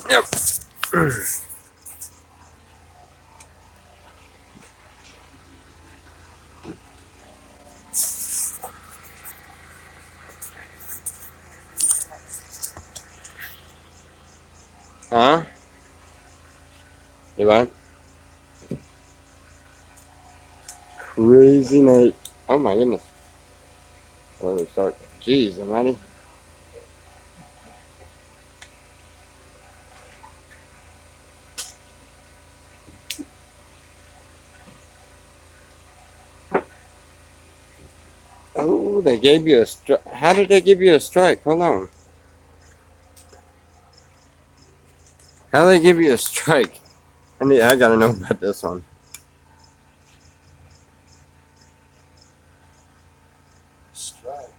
Yep. Huh? You what? Crazy night. Oh my goodness. Where do we start? Jeez, almighty. Oh, they gave you a strike. How did they give you a strike? Hold on. How did they give you a strike? I gotta know about this one. Strike.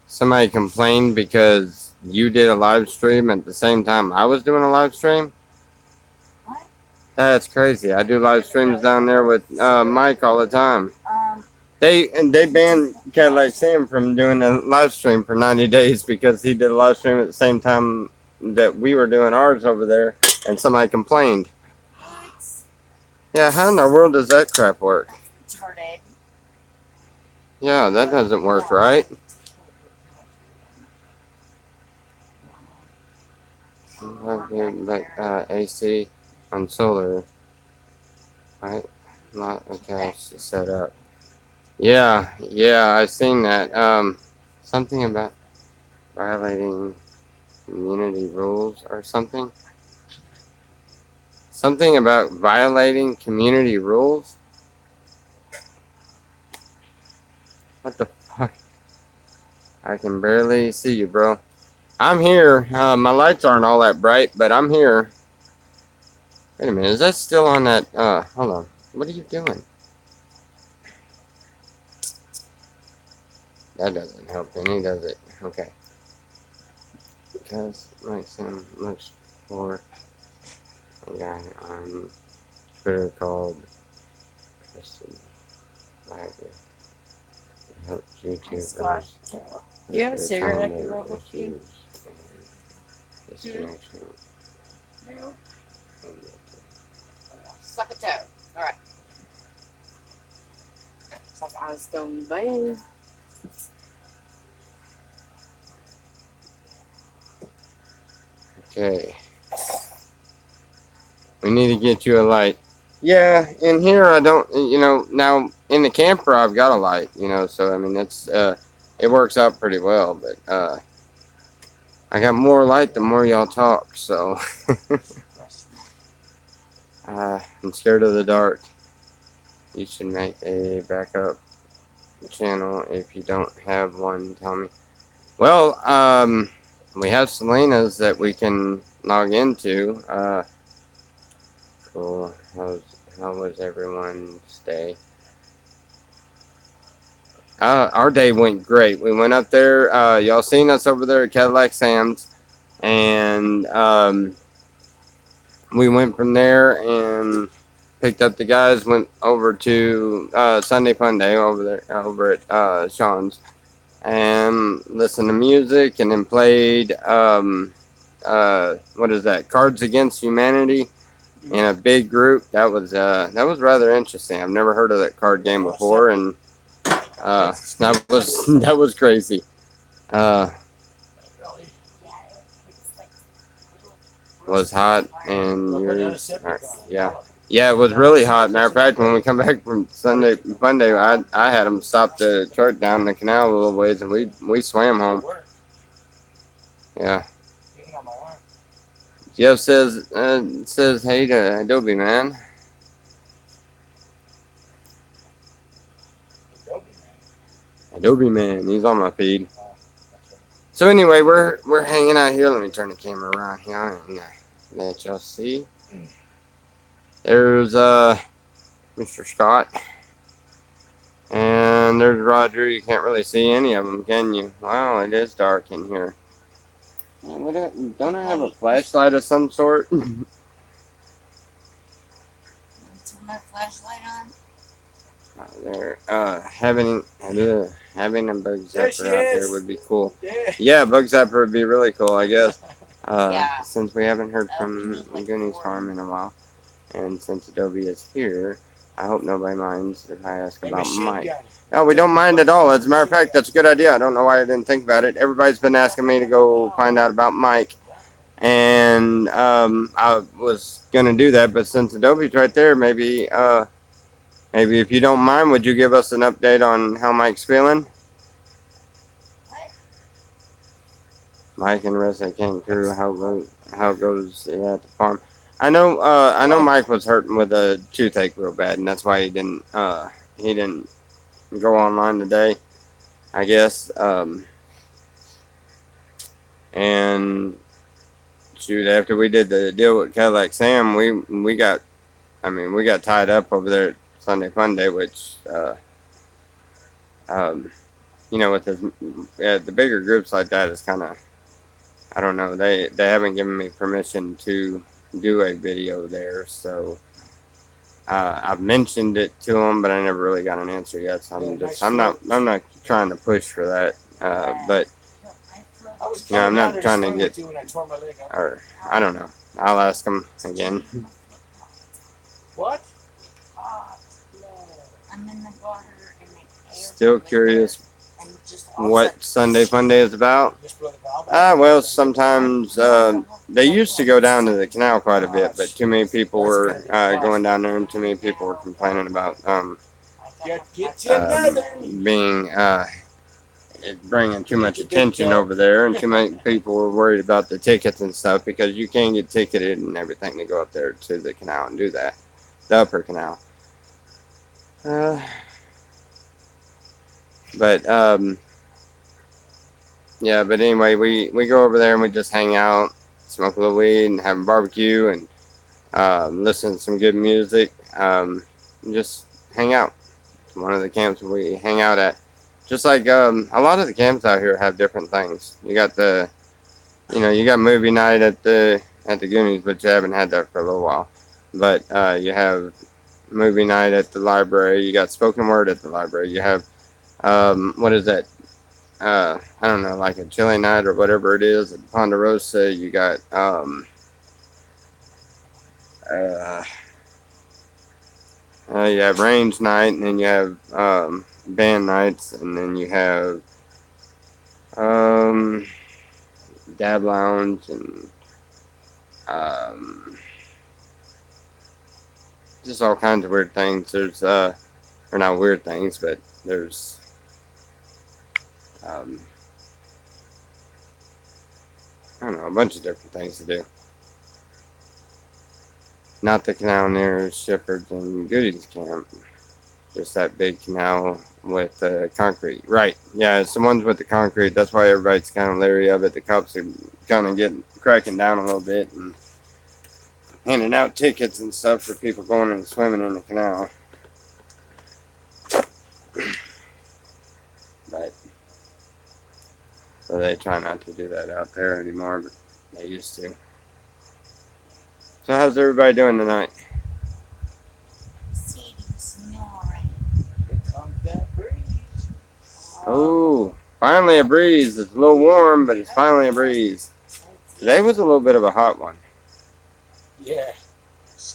Somebody complained because you did a live stream at the same time I was doing a live stream. What? That's crazy. I do live streams down there with Mike all the time. They banned Cadillac Sam from doing a live stream for 90 days because he did a live stream at the same time that we were doing ours over there, and somebody complained. What? Yeah, how in the world does that crap work? Retarded. Yeah, that doesn't work right. Like AC on solar, right? Not okay. Set up. Yeah, I seen that. Something about violating community rules or something. Something about violating community rules. What the fuck? I can barely see you, bro. I'm here. My lights aren't all that bright, but I'm here. Wait a minute. Is that still on that? Hold on. What are you doing? That doesn't help any, does it? Okay. Because like some looks for a guy on Twitter called Kristen Liger. Help YouTubers. You have a cigarette I can roll with you? Distraction. No. Suck a toe. Alright. It's like I was going bang. Okay. We need to get you a light. Yeah, in here I don't, now in the camper I've got a light, so I mean, it works out pretty well, but, I got more light the more y'all talk, so, I'm scared of the dark. You should make a backup channel. If you don't have one, tell me. Well, we have Selena's that we can log into. Cool. How was everyone's day? Our day went great. We went up there. Y'all seen us over there at Cadillac Sam's, and we went from there and picked up the guys. Went over to Sunday Fun Day over at Sean's, and listened to music, and then played what is that? Cards Against Humanity in a big group. That was rather interesting. I've never heard of that card game before, and that was crazy. Was hot, and yeah, it was really hot. Matter of fact, when we come back from Sunday Fun Day, I had them stop the truck down the canal a little ways, and we swam home. Yeah. Jeff says hey to Adobe man. Adobe man, he's on my feed. So anyway, we're hanging out here. Let me turn the camera around here and let y'all see. There's Mr. Scott, and there's Roger. You can't really see any of them, can you? Wow, it is dark in here. Don't I have a flashlight of some sort? Turn my flashlight on. There, having a bug There she zapper out there is. would be cool. Yeah. Yeah, bug zapper would be really cool, I guess. Yeah. Since we haven't heard from Need like Goonies 4. Farm in a while, and since Adobe is here, I hope nobody minds if I ask A about machine Mike. gun. No, we don't mind at all. As a matter of fact, that's a good idea. I don't know why I didn't think about it. Everybody's been asking me to go find out about Mike, and I was gonna do that, but since Adobe's right there, maybe if you don't mind, would you give us an update on how Mike's feeling? Mike and Ressa came through. How it goes at the farm? I know Mike was hurting with a toothache real bad, and that's why he didn't go online today. I guess. And shoot, after we did the deal with Cadillac Sam, we got tied up over there at Sunday Fun Day, which um, with the bigger groups like that, it's kind of, I don't know. They haven't given me permission to do a video there, so I've mentioned it to them, but I never really got an answer yet. So I'm not trying to push for that. But I was I'm coming not down there trying to swim get, with you when I tore my leg up. or I don't know. I'll ask them again. What? I'm in the water and Still curious what Sunday Fun Day is about. Just blow the valve out? Well, sometimes they used to go down to the canal quite a bit, but too many people were going down there, and too many people were complaining about Get you another. being it bringing too much attention over there, and too many people were worried about the tickets and stuff because you can get ticketed and everything to go up there to the canal and do that, the upper canal. But yeah, but anyway, we go over there and we just hang out, smoke a little weed, and have a barbecue, and listen to some good music. And just hang out. It's one of the camps we hang out at. Just like a lot of the camps out here have different things. You got movie night at the Goonies, but you haven't had that for a little while. But you have movie night at the library. You got spoken word at the library. You have what is that? I don't know, like a chili night or whatever it is at Ponderosa. Uh, you have range night, and then you have band nights, and then you have um, dab lounge, and um, just all kinds of weird things. Or not weird things, but there's um, I don't know, a bunch of different things to do. Not the canal near Shepherd's and Goody's camp. Just that big canal with concrete. Right. Yeah, it's the ones with the concrete. That's why everybody's kind of leery of it. The cops are kind of cracking down a little bit and handing out tickets and stuff for people going and swimming in the canal. But so they try not to do that out there anymore, but they used to. So how's everybody doing tonight? Here comes that breeze. Oh, finally a breeze. It's a little warm, but it's finally a breeze. Today was a little bit of a hot one. Yeah.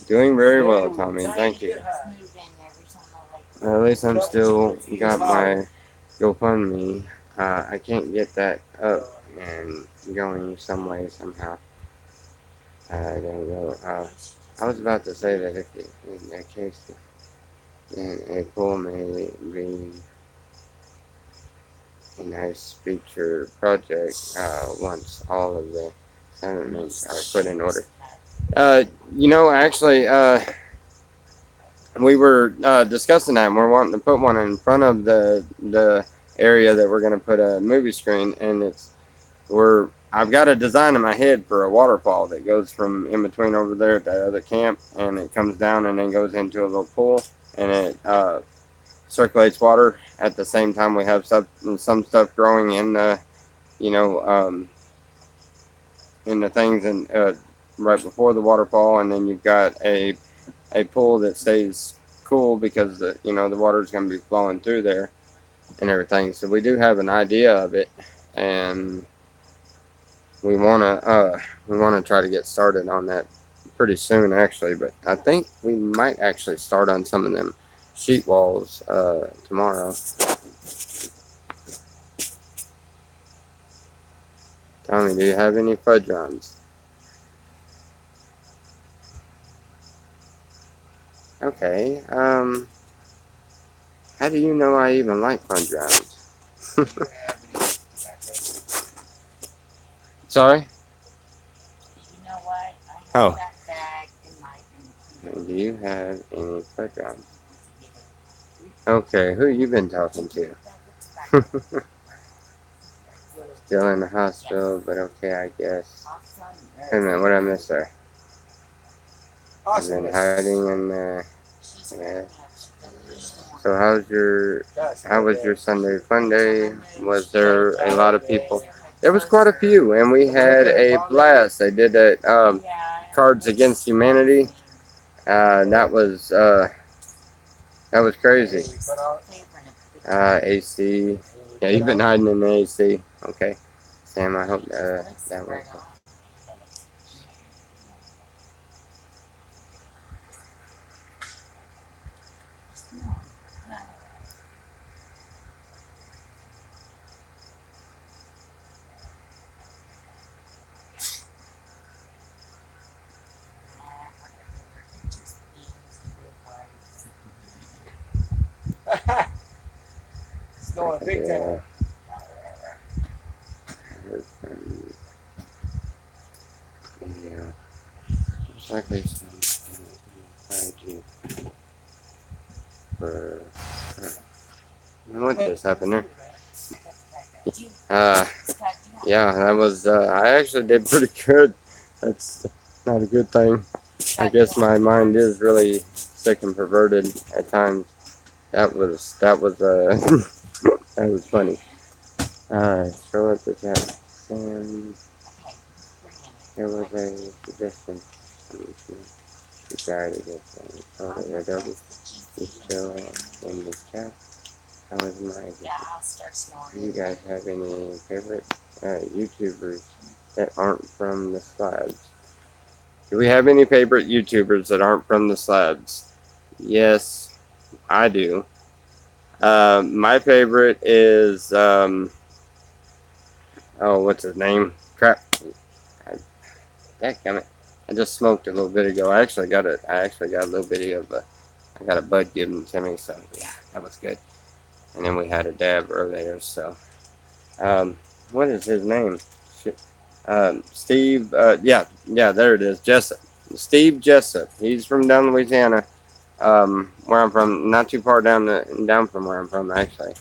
Doing very well, Tommy. Thank you. At least I'm still got my GoFundMe. I can't get that up and going some way somehow. I don't know. I was about to say that if in that case, then a pool may be a nice future project once all of the sentiments are put in order. Actually, we were discussing that, and we're wanting to put one in front of the area that we're going to put a movie screen, and I've got a design in my head for a waterfall that goes from in between over there at that other camp, and it comes down and then goes into a little pool, and it circulates water at the same time. We have some stuff growing in the in the things and right before the waterfall, and then you've got a pool that stays cool because the the water's going to be flowing through there and everything. So we do have an idea of it, and we want to try to get started on that pretty soon actually. But I think we might actually start on some of them sheet walls tomorrow. Tommy, do you have any fudge runs? Okay. How do you know I even like fudge rounds? Sorry? You know what? I have Oh. that bag in my Do you have any fudge rounds? Okay, who you been talking to? Still in the hospital, but okay, I guess. Wait a minute, what did I miss there? I've been hiding in there. Yeah. So how was your Sunday fun day? Was there a lot of people? There was quite a few, and we had a blast. They did that Cards Against Humanity. That was crazy. AC. Yeah, you've been hiding in the AC. Okay. Sam, I hope that works. Snowing big time. Yeah. Looks like they tried you for. What just happened there? Yeah, that was. I actually did pretty good. That's not a good thing. I guess my mind is really sick and perverted at times. That was that was funny. So at the chat, Sam, there was a suggestion. To try to get them. So that Adobe is still in the chat. How was my? Do you guys have any favorite YouTubers that aren't from the slabs? Do we have any favorite YouTubers that aren't from the slabs? Yes, I do. My favorite is oh, what's his name? Crap. Damn it. I just smoked a little bit ago. I actually got a little bit of I got a bud given to me, so yeah, that was good. And then we had a dab earlier, so what is his name? Shit. Steve. Yeah, there it is. Jessup. Steve Jessup. He's from down Louisiana. Where I'm from, not too far down from where I'm from, actually.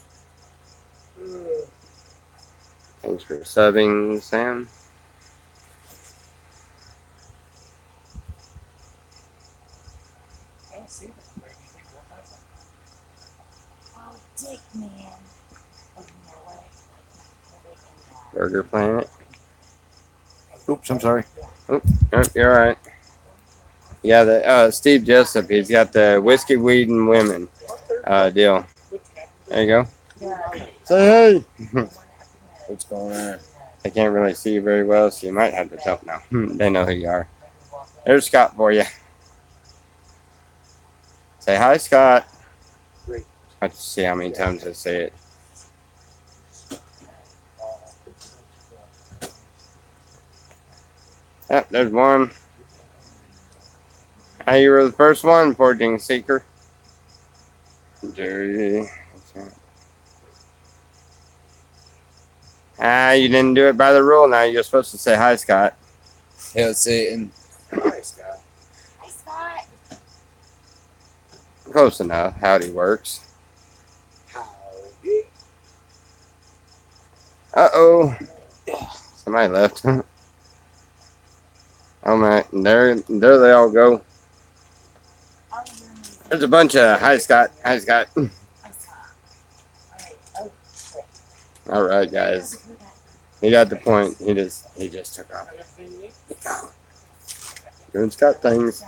Thanks for subbing, Sam. Oh, Dick, man. Burger Planet. Oops, I'm sorry. Oh, you're all right. Yeah, the Steve Jessup. He's got the whiskey, weed, and women deal. There you go. Say hey. What's going on? I can't really see you very well, so you might have to tell now. They know who you are. There's Scott for you. Say hi, Scott. I have to see how many times I say it. Yep, there's one. You were the first one, Forging Seeker. Dirty. You didn't do it by the rule now. You're supposed to say hi, Scott. Hail Satan. Hi, Scott. Hi, Scott. Close enough. Howdy works. Howdy. Uh-oh. Somebody left. Oh, man. There they all go. Oh, There's a bunch of hi, Scott. Hi, Scott. All right, guys. He got the point. He just took off. Doing Scott things.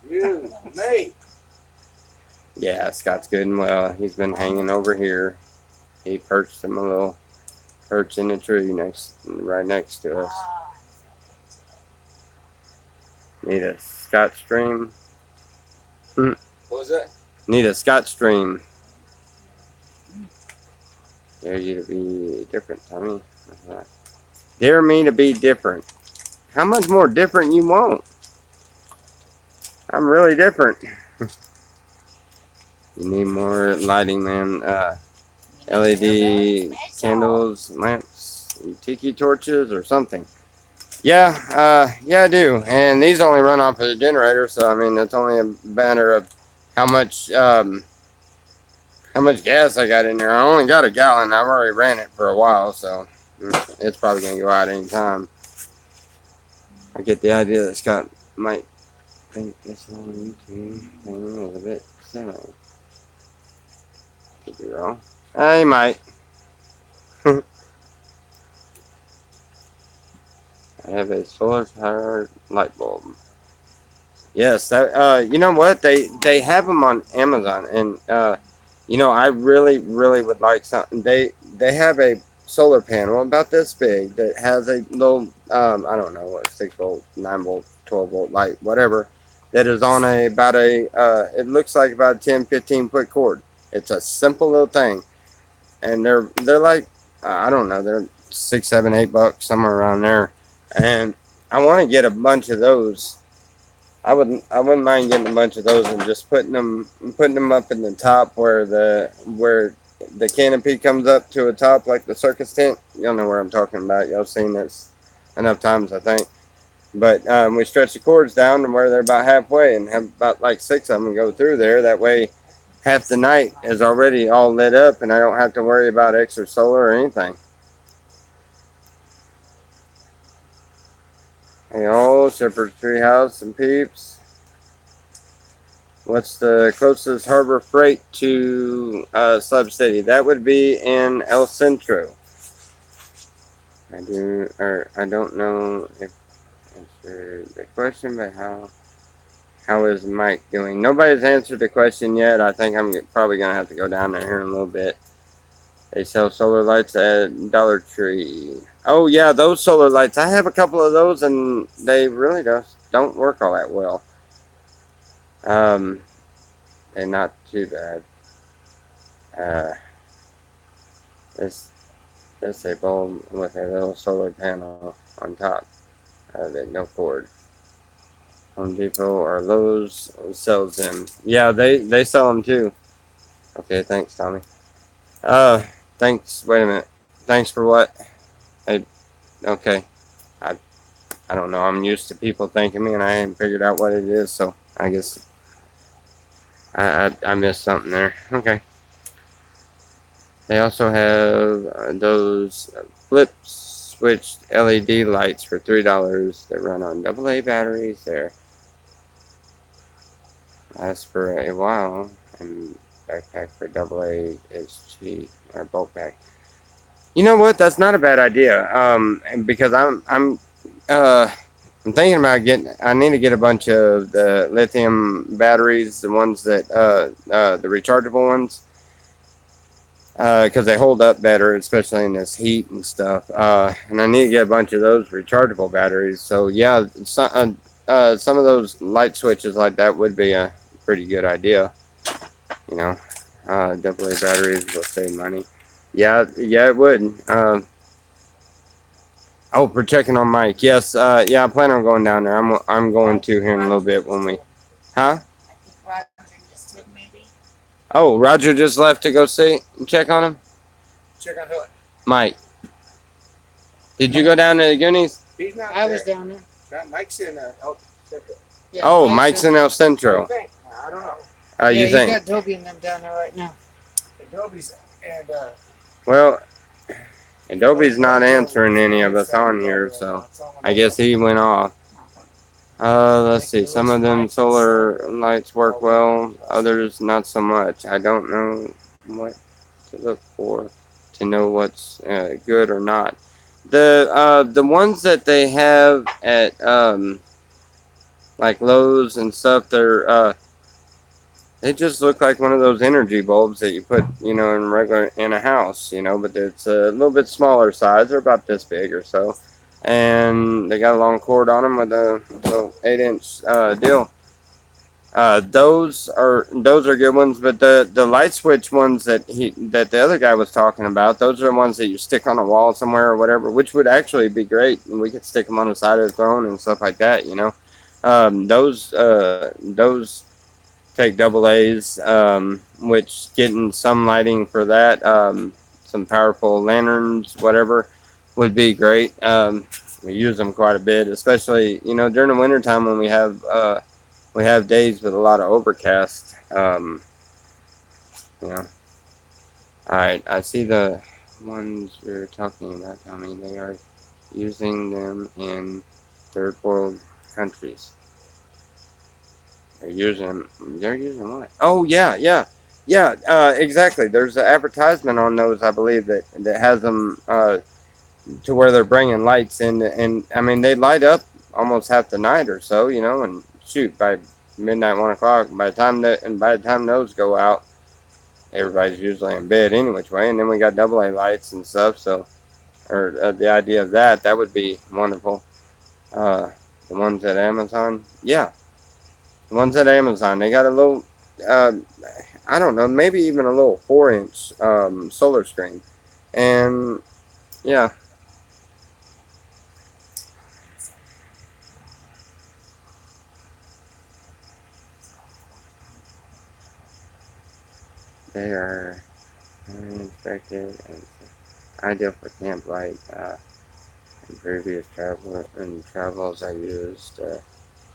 You, me. Yeah, Scott's good and well. He's been hanging over here. He perched him a little perch in the tree right next to us. Need a Scott stream. What was that? Need a Scott stream. Dare you to be different, Tommy. Dare me to be different. How much more different you want? I'm really different. You need more lighting, man. LED candles, lamps, tiki torches, or something. Yeah, I do. And these only run off of the generator, so I mean, it's only a matter of how much gas I got in there. I only got a gallon. I've already ran it for a while, so it's probably gonna go out any time. I get the idea that Scott might think this on YouTube thing is a bit silly. Could be wrong. He might. I have a solar powered light bulb. Yes, that, you know what? They have them on Amazon, and I really would like something. They have a solar panel about this big that has a little I don't know what 6 volt, 9 volt, 12 volt light, whatever. That is on about a it looks like about a 10-15 foot cord. It's a simple little thing, and they're like I don't know, they're $6, $7, $8 somewhere around there, and I want to get a bunch of those. I wouldn't mind getting a bunch of those and just putting them up in the top where the canopy comes up to a top like the circus tent. Y'all know where I'm talking about. Y'all seen this enough times, I think. But we stretch the cords down to where they're about halfway and have about like 6 of them go through there. That way, half the night is already all lit up, and I don't have to worry about extra solar or anything. Hey, old Shepherd's Treehouse and peeps. What's the closest harbor freight to Slab City? That would be in El Centro. I don't know if answered the question, but how is Mike doing? Nobody's answered the question yet. I think I'm probably gonna have to go down there here in a little bit. They sell solar lights at Dollar Tree. Oh yeah, those solar lights. I have a couple of those, and they really don't work all that well. They're not too bad. This a bulb with a little solar panel on top of it, no cord. Home Depot or Lowe's sells them. Yeah, they sell them too. Okay, thanks, Tommy. Thanks. Wait a minute. Thanks for what? Okay. I don't know. I'm used to people thanking me, and I haven't figured out what it is. So I guess I missed something there. Okay. They also have those flip switched LED lights for $3 that run on AA batteries. There. Last for a while, and backpack for AA is cheap, or bulk pack. You know what? That's not a bad idea. Because I'm thinking about I need to get a bunch of the lithium batteries, the ones that the rechargeable ones, because they hold up better, especially in this heat and stuff. And I need to get a bunch of those rechargeable batteries. So yeah, some of those light switches like that would be a pretty good idea. AA batteries will save money. Yeah, it would. For checking on Mike. Yes, I plan on going down there. I'm going to here in a little bit when we. Huh? I think Roger just did maybe. Oh, Roger just left to go see and check on him. Check on who? Mike. Did you go down to the Goonies? He's not I there. was down there. Mike's in El Centro. Yeah, Mike's in El Centro. I don't know. You You think? got Toby and them down there right now. Adobe's and Well, Adobe's not answering any of us on here, so I guess he went off. Let's see. Some of them solar lights work well, others not so much. I don't know what to look for to know what's good or not. The ones that they have at like Lowe's and stuff. They just look like one of those energy bulbs that you put, in regular in a house, but it's a little bit smaller size. They're about this big or so, and they got a long cord on them with a little 8-inch deal. Those are good ones, but the light switch ones that the other guy was talking about, those are the ones that you stick on a wall somewhere or whatever, which would actually be great, and we could stick them on the side of the throne and stuff like that. Those take double A's, which getting some lighting for that, some powerful lanterns, whatever, would be great. We use them quite a bit, especially during the wintertime when we have days with a lot of overcast. You know. All right, I see the ones you're talking about, Tommy. They are using them in third world countries. They're using what? Oh yeah, yeah, yeah. Exactly. There's an advertisement on those, I believe, that has them to where they're bringing lights in, and I mean they light up almost half the night or so, and shoot by midnight, 1 o'clock. By the time those go out, everybody's usually in bed any which way, and then we got double A lights and stuff. So, or the idea of that would be wonderful. Uh, the ones at Amazon, yeah, the ones at Amazon, they got a little, uh, I don't know, maybe even a little 4-inch solar screen, and yeah, they are inspected and ideal for camp light. In previous travels, I used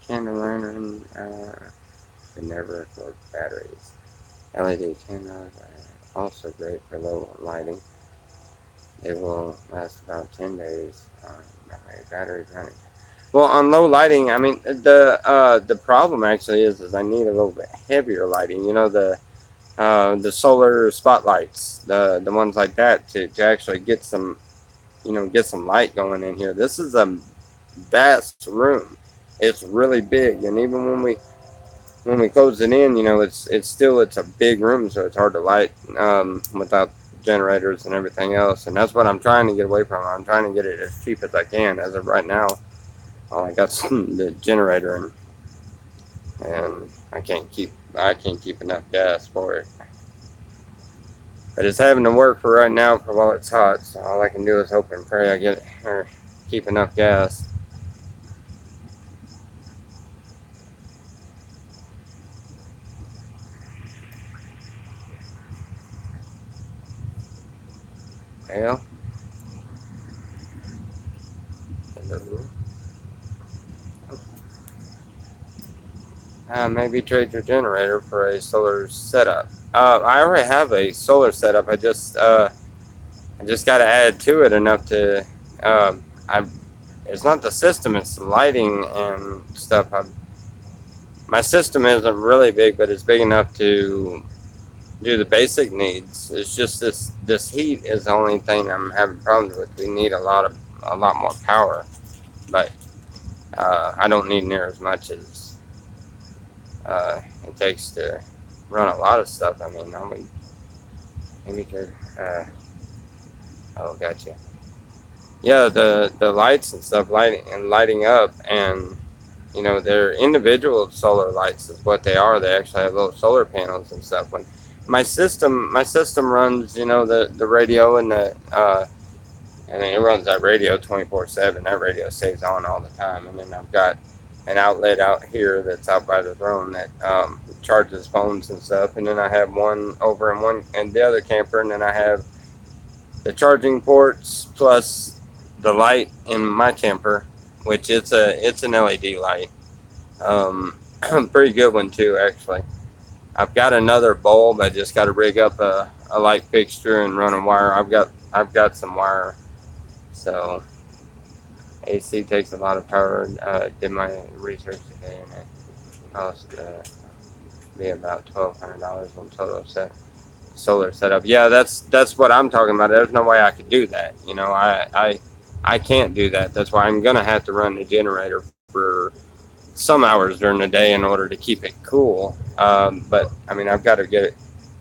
candle lantern. Could never afford batteries. LED candles are also great for low lighting. They will last about 10 days on my battery running. Well, on low lighting, I mean the problem actually is I need a little bit heavier lighting. The solar spotlights, the ones like that to actually get some light going in here. This is a vast room. It's really big, and even when we close it in, it's a big room, so it's hard to light without generators and everything else. And that's what I'm trying to get away from. I'm trying to get it as cheap as I can. As of right now, all I got the generator, and I can't keep enough gas for it. But it's having to work for right now for while it's hot. So all I can do is hope and pray I get or keep enough gas. Well, maybe trade your generator for a solar setup. I already have a solar setup. I just got to add to it enough to. I It's not the system; it's the lighting and stuff. My system isn't really big, but it's big enough to do the basic needs. It's just this heat is the only thing I'm having problems with. We need a lot more power, but I don't need near as much as it takes to run a lot of stuff. I mean, maybe could. Oh, gotcha. Yeah, the lights and stuff, lighting up, and they're individual solar lights is what they are. They actually have little solar panels and stuff. When my system runs, the radio and it runs that radio 24/7. That radio stays on all the time, and then I've got an outlet out here that's out by the throne that charges phones and stuff, and then I have one over in one and the other camper, and then I have the charging ports plus the light in my camper, which it's an LED light, pretty good one too actually. I've got another bulb. I just got to rig up a light fixture and run a wire. I've got some wire, so AC takes a lot of power. Did my research today, and it cost be about $1,200 on total solar setup. Yeah, that's what I'm talking about. There's no way I could do that. I can't do that. That's why I'm gonna have to run the generator some hours during the day in order to keep it cool. But I mean, I've got to get it.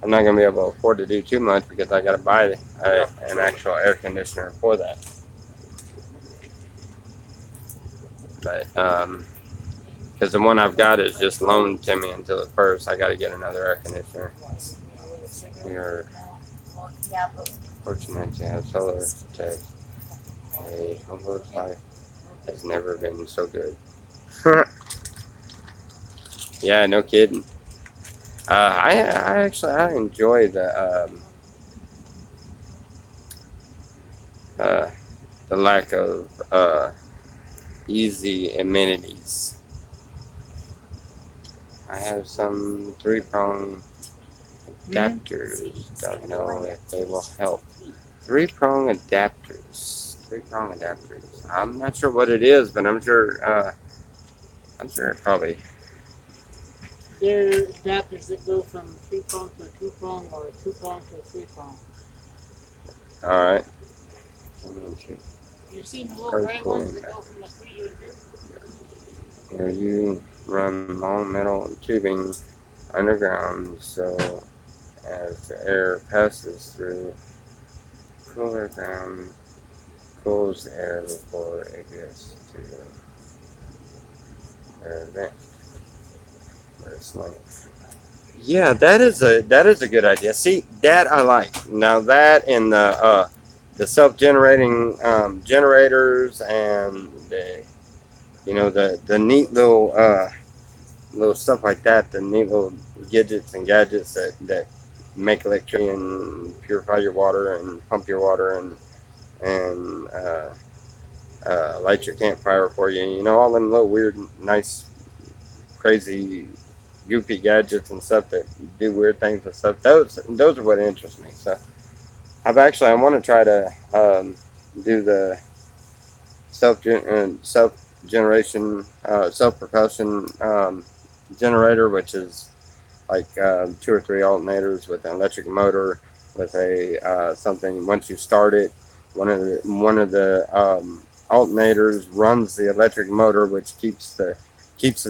I'm not going to be able to afford to do too much because I got to buy an actual air conditioner for that. But because the one I've got is just loaned to me until the first, I got to get another air conditioner. We are Yeah, but fortunate to have solar tech. A homeowner's life has never been so good. Yeah, no kidding. I actually I enjoy uh, the lack of easy amenities. I have some three-prong adapters. Don't know if they will help. Three-prong adapters. Three-prong adapters. I'm not sure what it is, but I'm sure. I'm sure it probably. They're adapters that go from three prong to a two prong or a two prong to a three prong. All right. You've seen the little Very gray cool. ones that go from the three to the two? Here you run long metal tubing underground, so as the air passes through, cooler ground cools the air before it gets to the vent where it's like. Yeah, that is a good idea. See, that I like. Now that and the self-generating generators and the neat little stuff like that, the neat little gadgets that make electricity and purify your water and pump your water and light your campfire for you. You know, all them little weird, nice, crazy, goofy gadgets and stuff that do weird things and stuff. Those are what interest me. So I want to try to do the self generation self propulsion generator, which is like two or three alternators with an electric motor with a something. Once you start it, one of the alternators runs the electric motor, which keeps the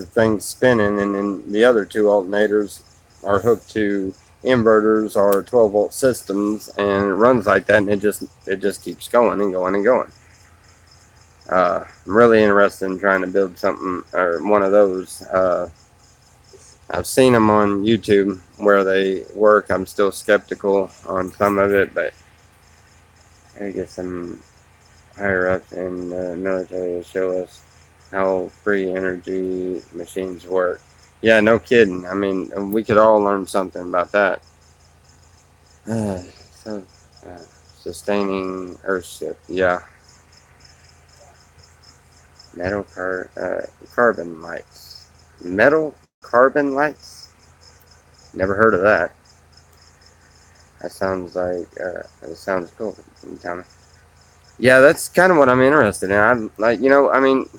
thing spinning, and then the other two alternators are hooked to inverters or 12-volt systems, and it runs like that, and it just keeps going and going and going. I'm really interested in trying to build something or one of those. I've seen them on YouTube where they work. I'm still skeptical on some of it, but I get some higher up in the military to show us how free energy machines work. Yeah, no kidding. I mean, we could all learn something about that. So, uh, sustaining Earthship. Yeah, carbon lights. Metal carbon lights? Never heard of that. That sounds like it sounds cool. Tell me. Yeah, that's kind of what I'm interested in. I like, I mean,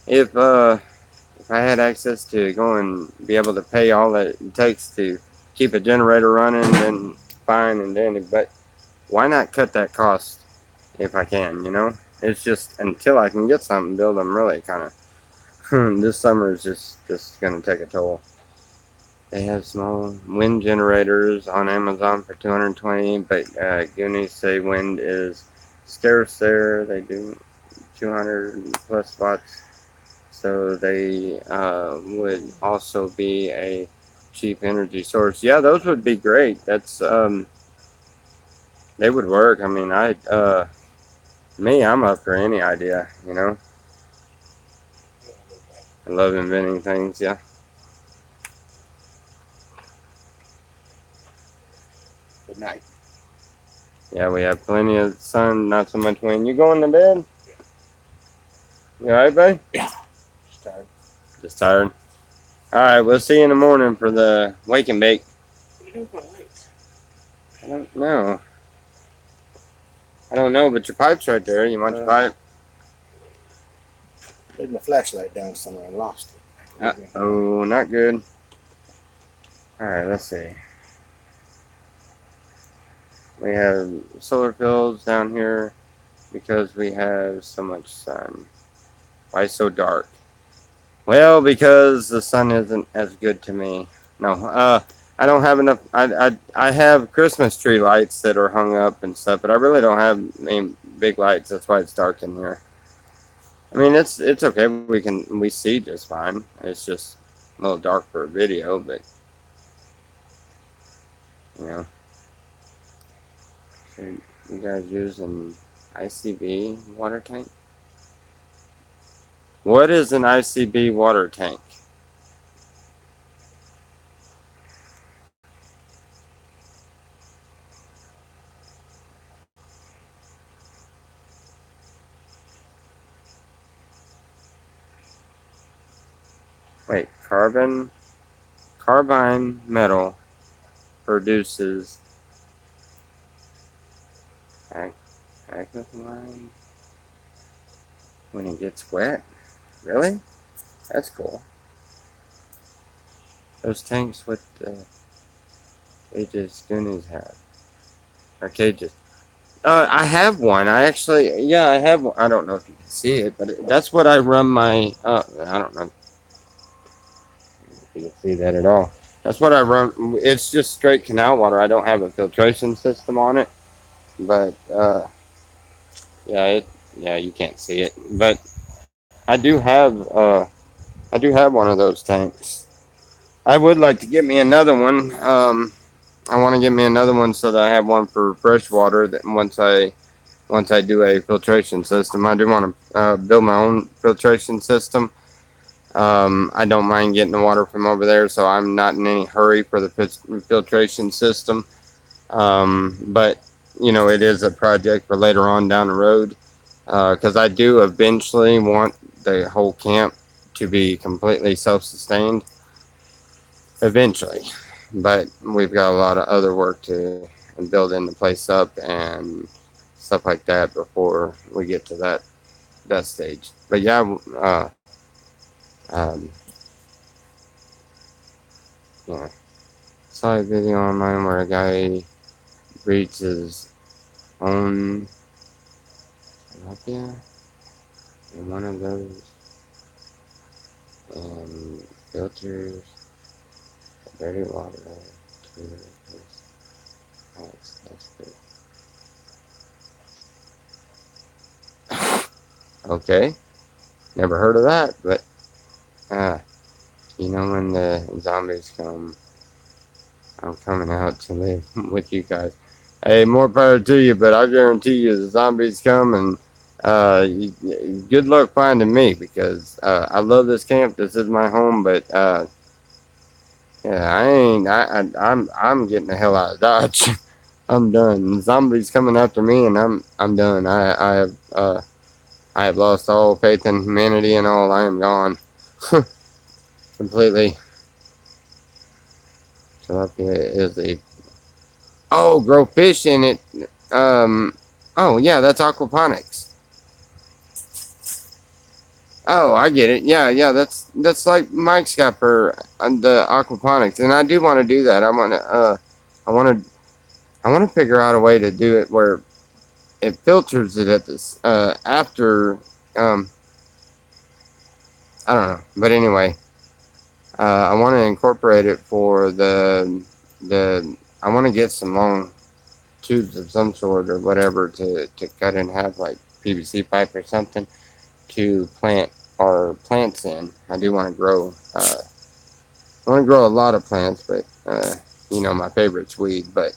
if if I had access to go and be able to pay all that it takes to keep a generator running, then fine and dandy. But why not cut that cost if I can? It's just until I can get something built. I'm really kind of this summer is just gonna take a toll. They have small wind generators on Amazon for 220, but Goonies say wind is scarce there. They do 200 plus watts, so they would also be a cheap energy source. Yeah, those would be great. They would work. I mean, I'm up for any idea. I love inventing things. Yeah. Good night. Yeah, we have plenty of sun, not so much wind. You going to bed? You alright, buddy? Just tired. Just tired. Alright, we'll see you in the morning for the wake and bake. What are you doing for lights? I don't know. But your pipe's right there. You want your pipe? Laid my flashlight down somewhere and lost it. Oh, not good. Alright, let's see. We have solar fields down here because we have so much sun. Why so dark? Well, because the sun isn't as good to me. No, I don't have enough. I have Christmas tree lights that are hung up and stuff, but I really don't have any big lights. That's why it's dark in here. I mean, it's okay. We see just fine. It's just a little dark for a video, but you know, so you guys use an ICB water tank? What is an ICB water tank? Wait, carbine metal produces active line when it gets wet. Really? That's cool. Those tanks with the cages Goonies have. Or cages. I have one. I have one. I don't know if you can see it, but that's what I run my. I don't know if you can see that at all. That's what I run. It's just straight canal water. I don't have a filtration system on it, but yeah, yeah, you can't see it, but I do have I do have one of those tanks. I would like to get me another one. I want to get me another one so that I have one for fresh water. That once I do a filtration system, I do want to build my own filtration system. I don't mind getting the water from over there, so I'm not in any hurry for the filtration system. But you know, it is a project for later on down the road because I do eventually want the whole camp to be completely self-sustained eventually. But we've got a lot of other work to building the place up and stuff like that before we get to that stage. But yeah, um, yeah, saw a video online where a guy breeds his own tilapia in one of those and filters the dirty water to his house. That's good. Okay, never heard of that, but uh, you know when the zombies come, I'm coming out to live with you guys. Hey, more power to you, but I guarantee you the zombies come and good luck finding me because I love this camp. This is my home, but yeah, I ain't. I'm getting the hell out of Dodge. I'm done. Zombies coming after me, and I'm done. I have lost all faith in humanity and all. I am gone completely. Tilapia is a grow fish in it. Oh yeah, that's aquaponics. Oh, I get it. Yeah, yeah, that's like Mike's got for the aquaponics, and I do want to do that. I want to, I want to figure out a way to do it where it filters it at this after. Um, I don't know, but anyway, I want to incorporate it for the. I want to get some long tubes of some sort or whatever to cut and have like PVC pipe or something to plant our plants in. I do want to grow. I want to grow a lot of plants, but you know my favorite's weed. But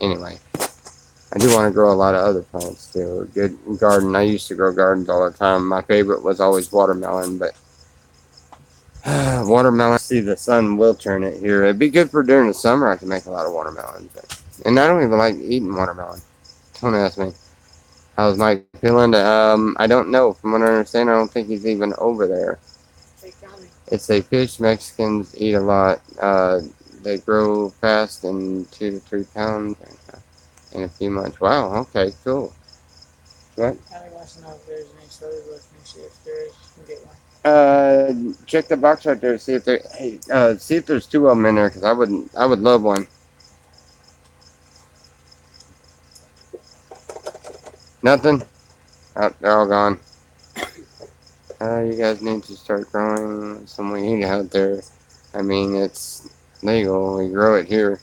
anyway, I do want to grow a lot of other plants too. A good garden. I used to grow gardens all the time. My favorite was always watermelon, but watermelon. See, the sun will turn it here. It'd be good for during the summer. I can make a lot of watermelon, and I don't even like eating watermelon. Don't ask me. How's Mike feeling? I don't know. From what I understand, I don't think he's even over there. It's a fish Mexicans eat a lot. They grow fast in 2 to 3 pounds in a few months. Wow. Okay. Cool. What? Allie wants to know if there's any sodas with me. See if there is. You can get one. Check the box right there. See if there. Hey, see if there's two of them in there because I would love one. Nothing. Oh, they're all gone. You guys need to start growing some weed out there. I mean, it's legal. We grow it here.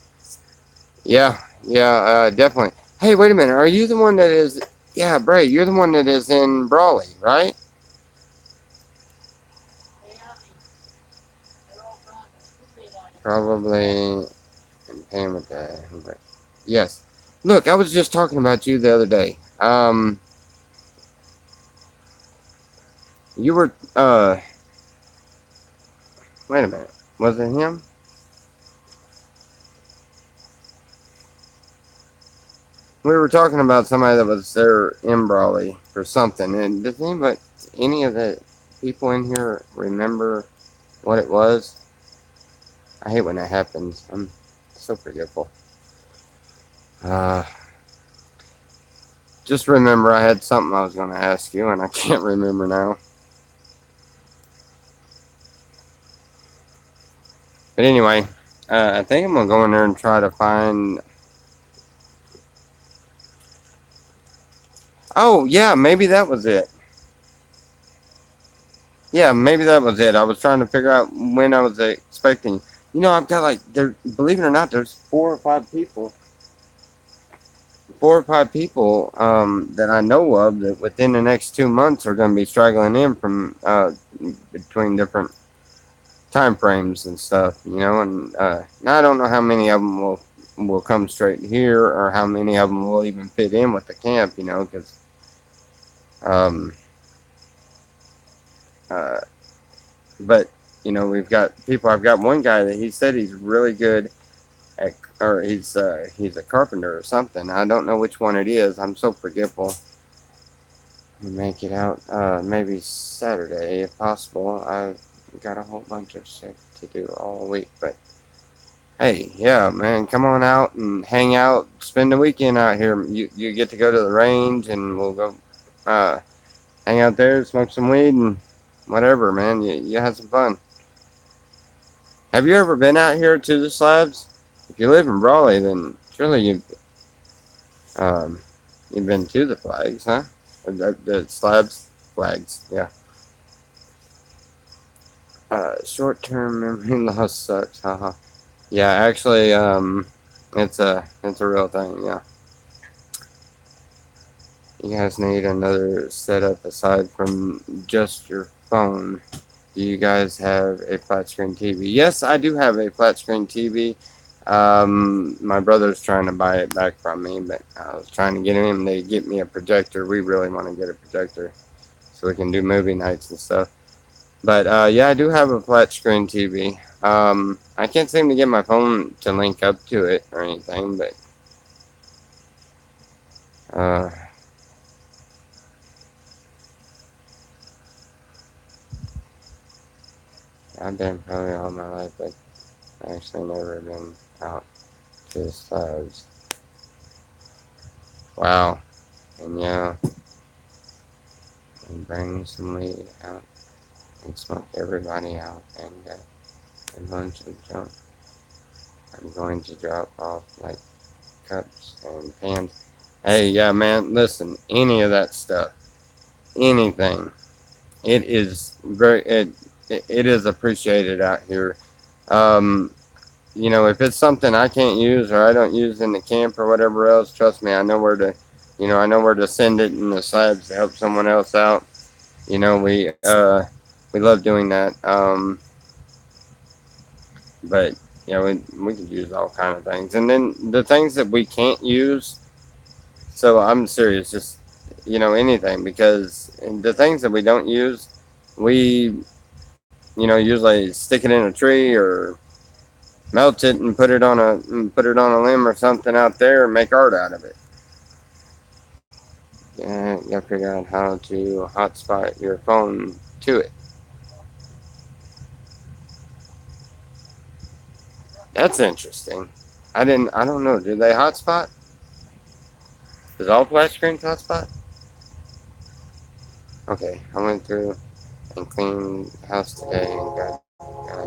Yeah, yeah, definitely. Hey, wait a minute. Are you the one that is? Yeah, Bray. You're the one that is in Brawley, right? Probably in Pampa, but yes. Look, I was just talking about you the other day. You were. Wait a minute. Was it him? We were talking about somebody that was there in Brawley for something. And does anybody, any of the people in here remember what it was? I hate when that happens. I'm so forgetful. Uh, just remember I had something I was going to ask you, and I can't remember now. But anyway, I think I'm going to go in there and try to find. Oh, yeah, maybe that was it. Yeah, maybe that was it. I was trying to figure out when I was expecting. You know, I've got like there. Believe it or not, there's 4 or 5 people that I know of that within the next 2 months are going to be straggling in from between different time frames and stuff. You know, and now I don't know how many of them will come straight here or how many of them will even fit in with the camp. You know, because um, uh, but you know we've got people. I've got one guy that he said he's really good at, or he's a carpenter or something. I don't know which one it is. I'm so forgetful. Make it out maybe Saturday if possible. I've got a whole bunch of stuff to do all week, but hey, yeah, man, come on out and hang out, spend the weekend out here. You get to go to the range, and we'll go uh, hang out there, smoke some weed, and whatever, man. You have some fun. Have you ever been out here to the slabs? If you live in Brawley, then surely um, you've been to the flags, huh? The slabs flags, yeah. Short-term memory loss sucks, haha. Yeah, actually, it's a real thing. Yeah, you guys need another setup aside from just your phone. Do you guys have a flat screen TV? Yes, I do have a flat screen TV. My brother's trying to buy it back from me, but I was trying to get him to get me a projector. We really want to get a projector so we can do movie nights and stuff. But yeah, I do have a flat screen TV. I can't seem to get my phone to link up to it or anything, but uh, I've been probably all my life, but I actually never been out to the slabs. Wow. And yeah, and bring some weed out and smoke everybody out and a bunch of junk. I'm going to drop off like cups and pans. Hey, yeah, man, listen, any of that stuff, anything, it is it is appreciated out here. Um, you know, if it's something I can't use or I don't use in the camp or whatever else, trust me, I know where to, I know where to send it in the slabs to help someone else out. You know, we love doing that. But we could use all kind of things, and then the things that we can't use. So I'm serious, just anything because the things that we don't use, we usually stick it in a tree or melt it and put it on a limb or something out there and make art out of it. Yeah, you gotta figure out how to hotspot your phone to it. That's interesting. I don't know. Do they hotspot? Does all flash screens hotspot? Okay, I went through and cleaned the house today and got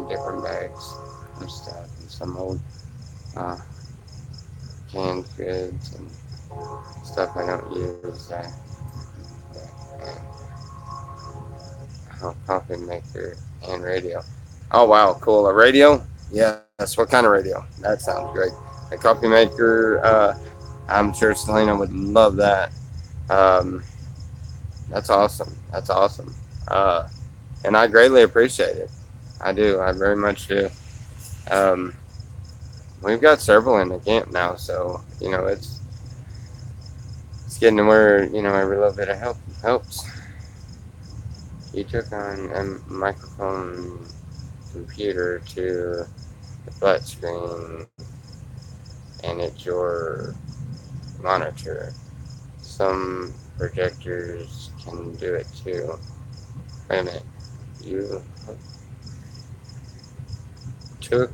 different bags of stuff and some old uh, canned goods and stuff I don't use. Oh, coffee maker and radio. Oh wow, cool. A radio? Yes. What kind of radio? That sounds great. A coffee maker. I'm sure Selena would love that. Um, that's awesome. That's awesome. Uh, and I greatly appreciate it. I do. I very much do. Um, we've got several in the camp now, so it's getting to where every little bit of help helps. You took on a microphone computer to the flat screen, and it's your monitor. Some projectors can do it too. Wait a minute. You took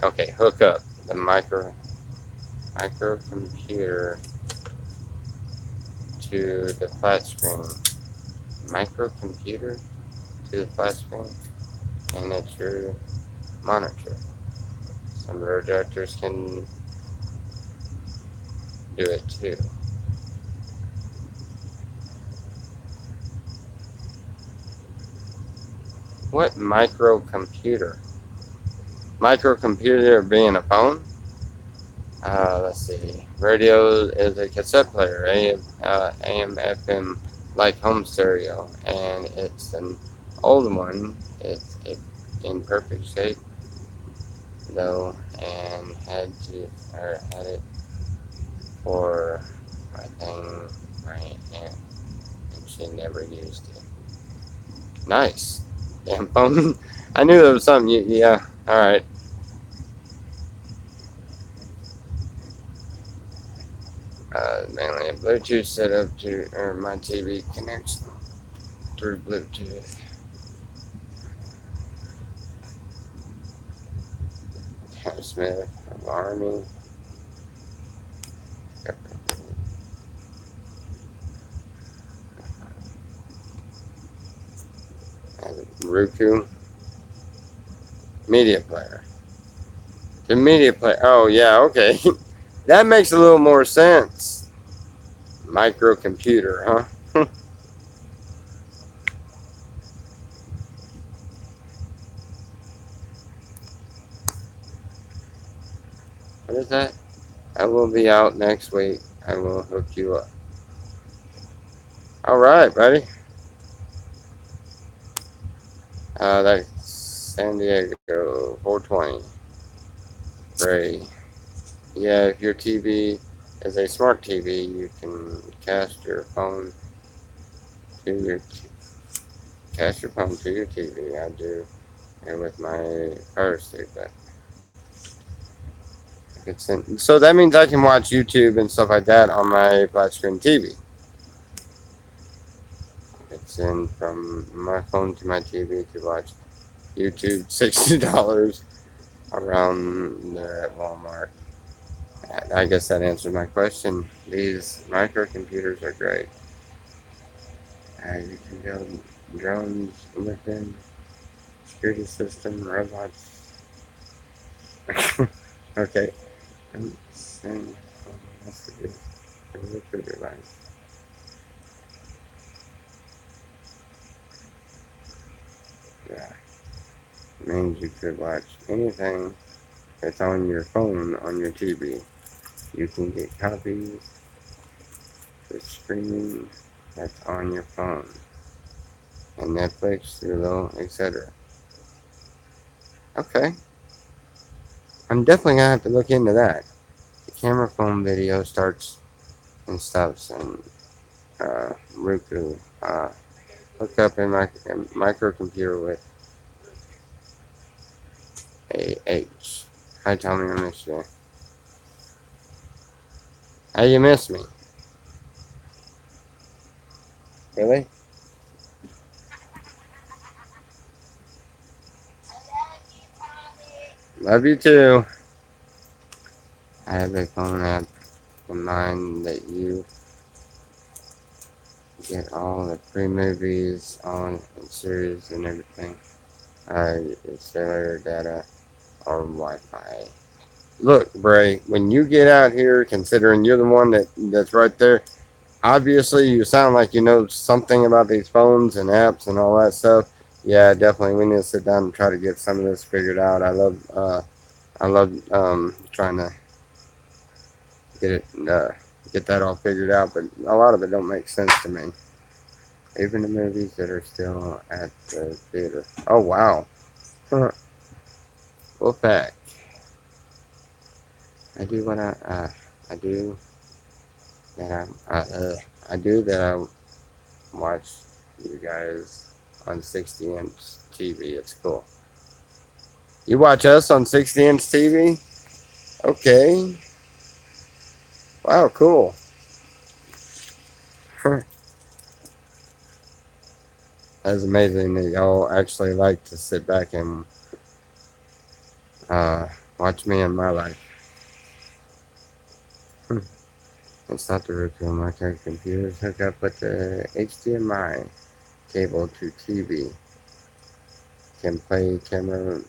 okay, hook up the microcomputer to the flat screen. Microcomputer to the flat screen, and it's your monitor. Some projectors can do it too. What microcomputer? Microcomputer being a phone? Let's see. Radio is a cassette player, AM, FM, like home stereo, and it's an old one. It's in perfect shape though, and had it for my thing, my aunt, and she never used it. Nice, damn phone. I knew there was something. Yeah, all right. Mainly a Bluetooth setup to or my TV connects through Bluetooth. Smith of Army. Roku media player. The media player. Oh yeah, okay. That makes a little more sense. Microcomputer, huh? What is that? I will be out next week. I will hook you up. All right, buddy. That's San Diego 420. Ray. Yeah, if your TV is a smart TV, you can your cast your phone to your TV. I do, and with my Fire Stick, but so that means I can watch YouTube and stuff like that on my flat screen TV. It's in from my phone to my TV to watch YouTube. $60 around there at Walmart. I guess that answered my question. These microcomputers are great. You can build drones with them, security system, robots. Okay. I'm saying, what's the good? Liquid device. Yeah. It means you could watch anything that's on your phone on your TV. You can get copies for streaming that's on your phone. And Netflix, Hulu, etc. Okay. I'm definitely gonna have to look into that. The camera phone video starts and stops and Roku. Hook up a microcomputer with a H. Hi Tommy, I missed you. How you miss me? Really? Love you too. I have a phone app in mind that you get all the free movies on and series and everything. Cellular data or Wi-Fi. Look, Bray, when you get out here, considering you're the one that's right there, obviously you sound like you know something about these phones and apps and all that stuff. Yeah, definitely. We need to sit down and try to get some of this figured out. I love trying to get it, get that all figured out. But a lot of it don't make sense to me. Even the movies that are still at the theater. Oh wow. Huh. Well, fact. I do what I do that I do that I watch you guys on 60-inch TV. It's cool. You watch us on 60-inch TV? Okay. Wow, cool. That's amazing that y'all actually like to sit back and uh, watch me in my life. It's not the Roku. My computer's hooked up with the HDMI cable to TV. Can play camera.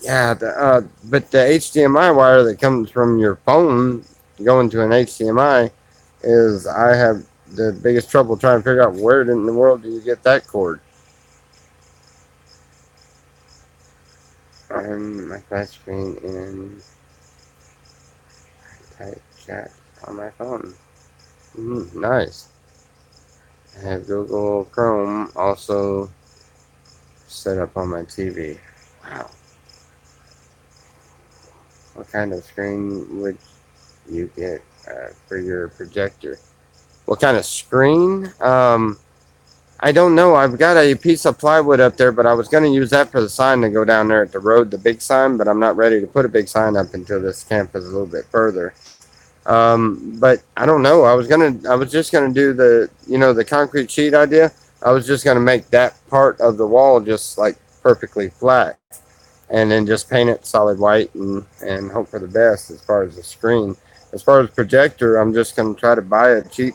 Yeah, but the HDMI wire that comes from your phone going to an HDMI is I have the biggest trouble trying to figure out where in the world do you get that cord. My flat screen in type chat on my phone. Nice. I have Google Chrome also set up on my TV. Wow. What kind of screen would you get for your projector? What kind of screen? I don't know. I've got a piece of plywood up there, but I was going to use that for the sign to go down there at the road, the big sign, but I'm not ready to put a big sign up until this camp is a little bit further. But I don't know. I was just gonna do the concrete sheet idea. I was just gonna make that part of the wall just like perfectly flat, and then just paint it solid white and hope for the best as far as the screen. As far as projector, I'm just gonna try to buy a cheap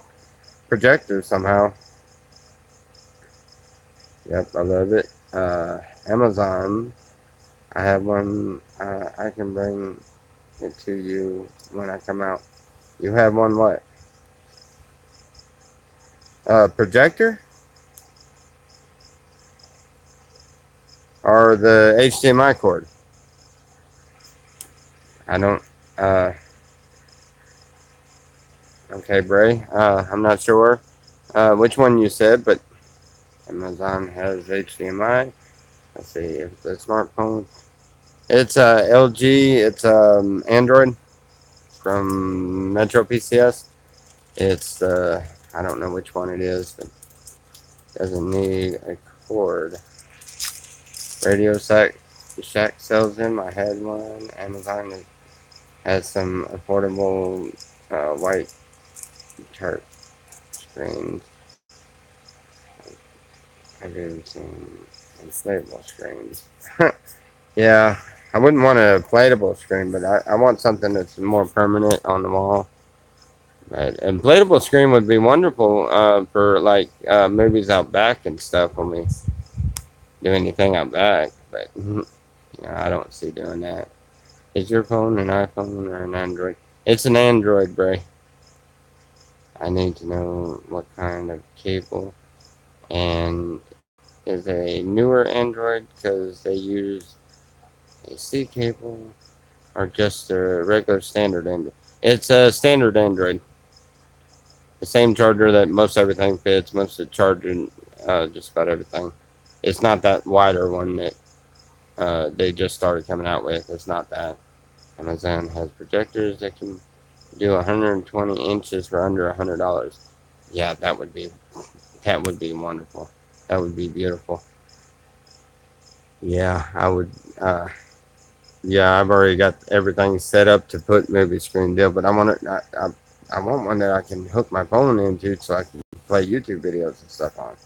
projector somehow. Yep, I love it. Amazon. I have one. I can bring it to you when I come out. You have one what? Projector or the HDMI cord? I don't. Uh, okay, Bray. I'm not sure which one you said, but Amazon has HDMI. Let's see if the smartphone. It's LG. It's Android from Metro PCS. It's I don't know which one it is, but it doesn't need a cord. Radio Shack sells them. I had one. Amazon has some affordable white chart screens. I do some inflatable screens. Yeah, I wouldn't want a inflatable screen, but I want something that's more permanent on the wall. But an inflatable screen would be wonderful for like movies out back and stuff when we do anything out back. But I don't see doing that. Is your phone an iPhone or an Android? It's an Android, Bray. I need to know what kind of cable and is a newer Android because they use a C cable or just a regular standard Android. It's a standard Android. The same charger that most everything fits, most of the charging, just about everything. It's not that wider one that they just started coming out with. It's not that. Amazon has projectors that can do 120 inches for under $100. Yeah, that would be wonderful. That would be beautiful. Yeah, I would. Yeah, I've already got everything set up to put movie screen deal, but I want it. I want one that I can hook my phone into so I can play YouTube videos and stuff on.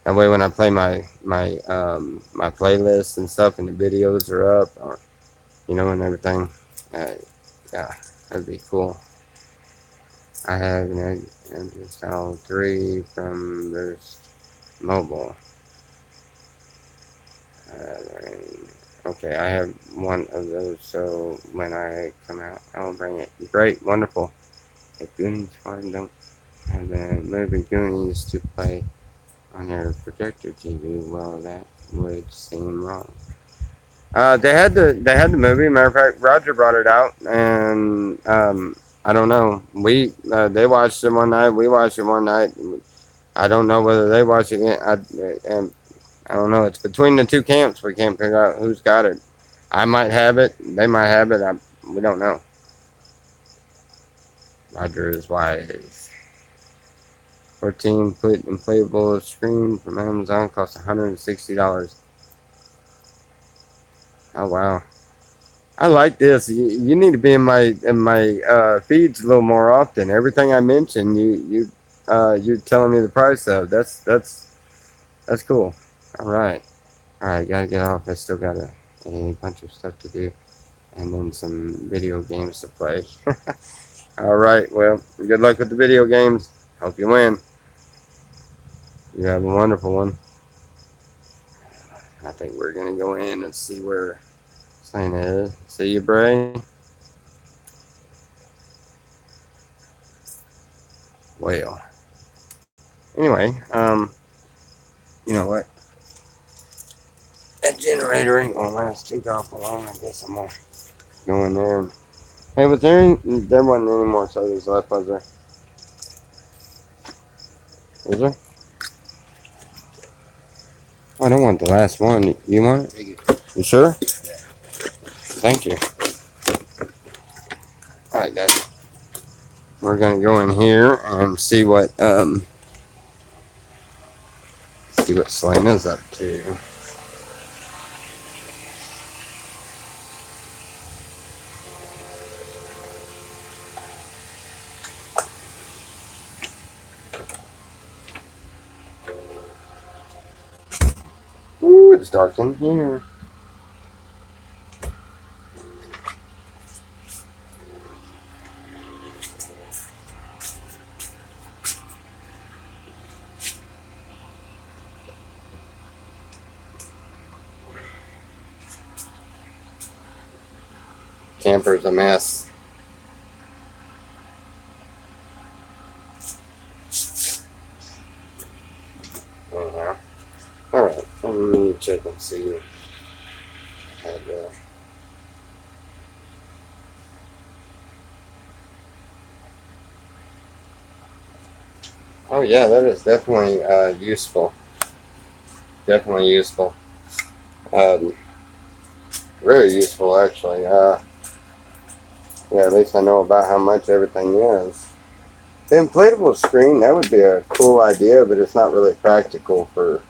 That way, when I play my playlists and stuff, and the videos are up, or, and everything, uh, yeah, that'd be cool. I have an install 3 from this mobile. Okay, I have one of those, so when I come out, I'll bring it. Great, wonderful. If Goonies fun don't have the movie Goonies to play on their projector TV, well, that would seem wrong. They had the movie. Matter of fact, Roger brought it out, and I don't know. They watched it one night. We watched it one night. I don't know whether they watched it. And I don't know. It's between the two camps. We can't figure out who's got it. I might have it. They might have it. We don't know. Roger is wise. 14-foot inflatable screen from Amazon costs $160. Oh wow. I like this. You need to be in my feeds a little more often. Everything I mention, you're telling me the price of. That's cool. All right. Gotta get off. I still got a bunch of stuff to do, and then some video games to play. All right. Well, good luck with the video games. Hope you win. You have a wonderful one. I think we're gonna go in and see where Santa is. See you, Bray. Well, anyway, you know what? That generator ain't gonna last too awful long. I guess I'm gonna go in there. Hey, there wasn't any more sodas left, was there? Was there? I don't want the last one. You want it? Take it. You sure? Thank you. All right, guys. We're gonna go in here and see what Selena's up to. Ooh, it's dark in here. Camper's a mess. Uh-huh. All right. Let me check and see. And, oh yeah, that is definitely useful. Definitely useful. Um, Very useful actually. Yeah, at least I know about how much everything is. The inflatable screen, that would be a cool idea, but it's not really practical for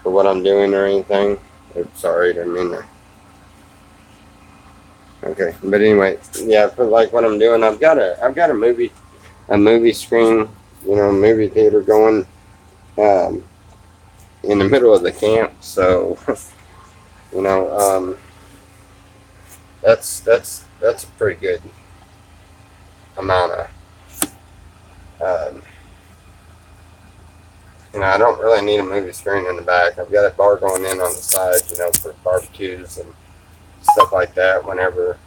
what I'm doing or anything. Oops, sorry, didn't mean to. Okay, but anyway, yeah, for like what I'm doing, I've got a movie screen, movie theater going um, in the middle of the camp, so you know, that's a pretty good amount of I don't really need a movie screen in the back. I've got a bar going in on the side, for barbecues and stuff like that. Whenever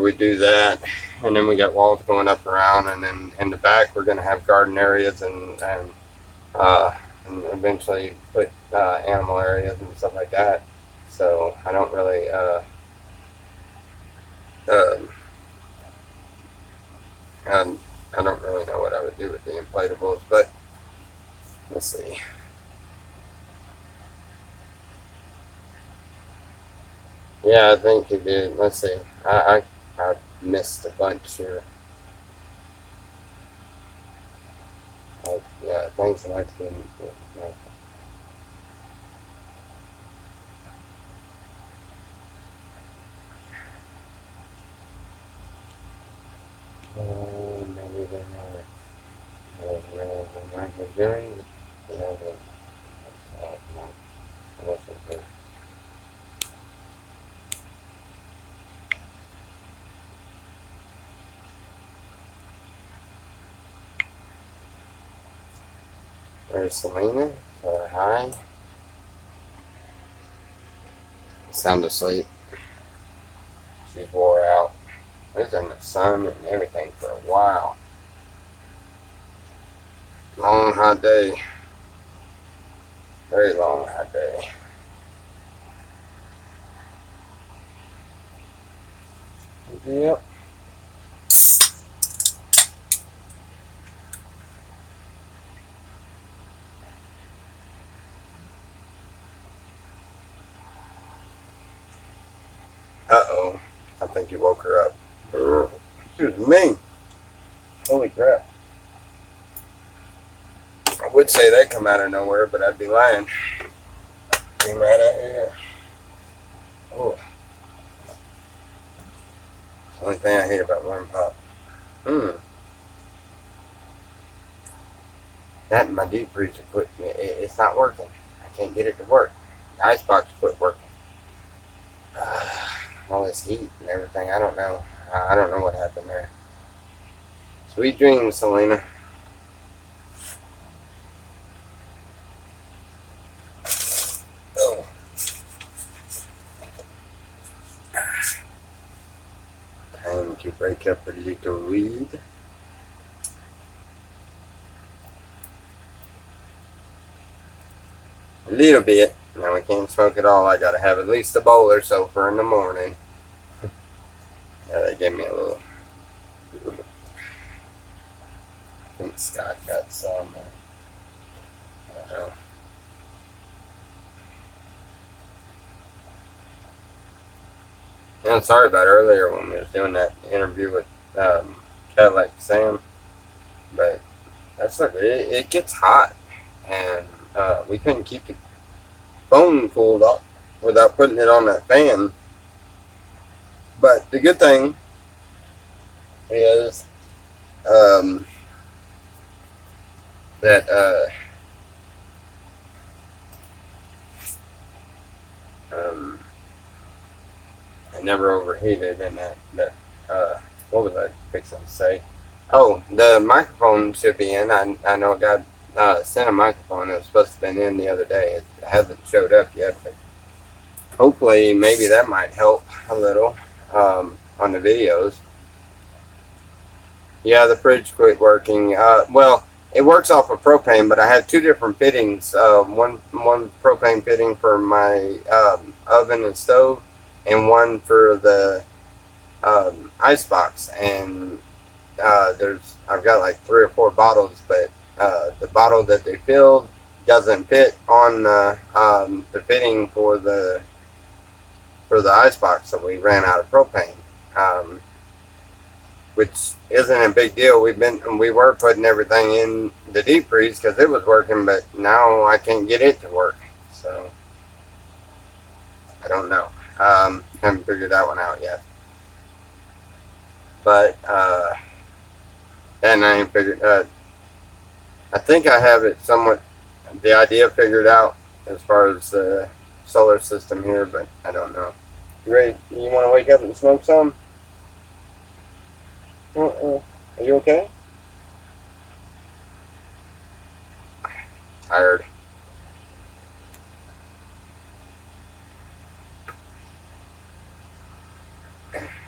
we do that, and then we got walls going up around, and then in the back we're going to have garden areas and eventually put animal areas and stuff like that. So I don't really um, I don't really know what I would do with the inflatables, but let's see. Yeah, I think you did. Let's see. I missed a bunch here. Yeah, thanks a lot. Maybe they're not doing. There's Selena. Hi. Sound asleep. She's wore out. It was in the sun and everything for a while. Long hot day. Very long hot day. Yep. Uh-oh. I think you woke her up. Excuse me. Holy crap. I would say they come out of nowhere, but I'd be lying. Came right out here. Oh. Only thing I hate about warm pop. That and my deep freezer quit. It's not working. I can't get it to work. The icebox quit working. All this heat and everything. I don't know. I don't know what happened there. Sweet dreams, Selena. Oh. Time to break up a little weed. A little bit. Now we can't smoke it all. I gotta have at least a bowl or so for in the morning. Yeah, they gave me a little. I think Scott got some. I don't know. Yeah, I'm sorry about earlier when we was doing that interview with Cadillac Sam, but that's like it gets hot, and we couldn't keep the phone cooled up without putting it on that fan. But the good thing is that it never overheated, and that what was I fixing to say? Oh, the microphone should be in. I know God sent a microphone. It was supposed to have been in the other day. It hasn't showed up yet, but hopefully maybe that might help a little on the videos. Yeah, the fridge quit working. Well, it works off of propane, but I have two different fittings. One propane fitting for my oven and stove, and one for the icebox. And I've got like 3 or 4 bottles, but the bottle that they filled doesn't fit on the fitting for the icebox, so we ran out of propane. Which isn't a big deal. We were putting everything in the deep freeze because it was working, but now I can't get it to work. So I don't know. Haven't figured that one out yet. But and I ain't figured. I think I have it somewhat the idea figured out as far as the solar system here, but I don't know. You ready? You want to wake up and smoke some? Are you okay? Tired.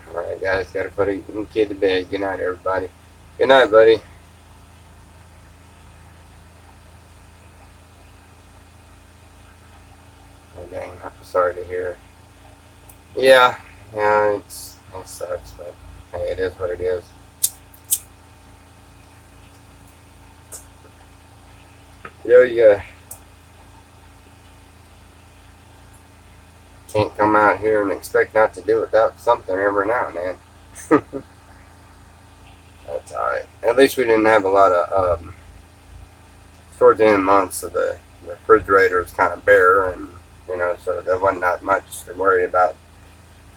Alright, guys, gotta put a kid to bed. Good night, everybody. Good night, buddy. Oh, dang, I'm sorry to hear. Yeah, it sucks, but hey, it is what it is. You can't come out here and expect not to do without something every now and then. That's alright. At least we didn't have a lot of, towards the end of the month, so the refrigerator is kind of bare, and, so there wasn't that much to worry about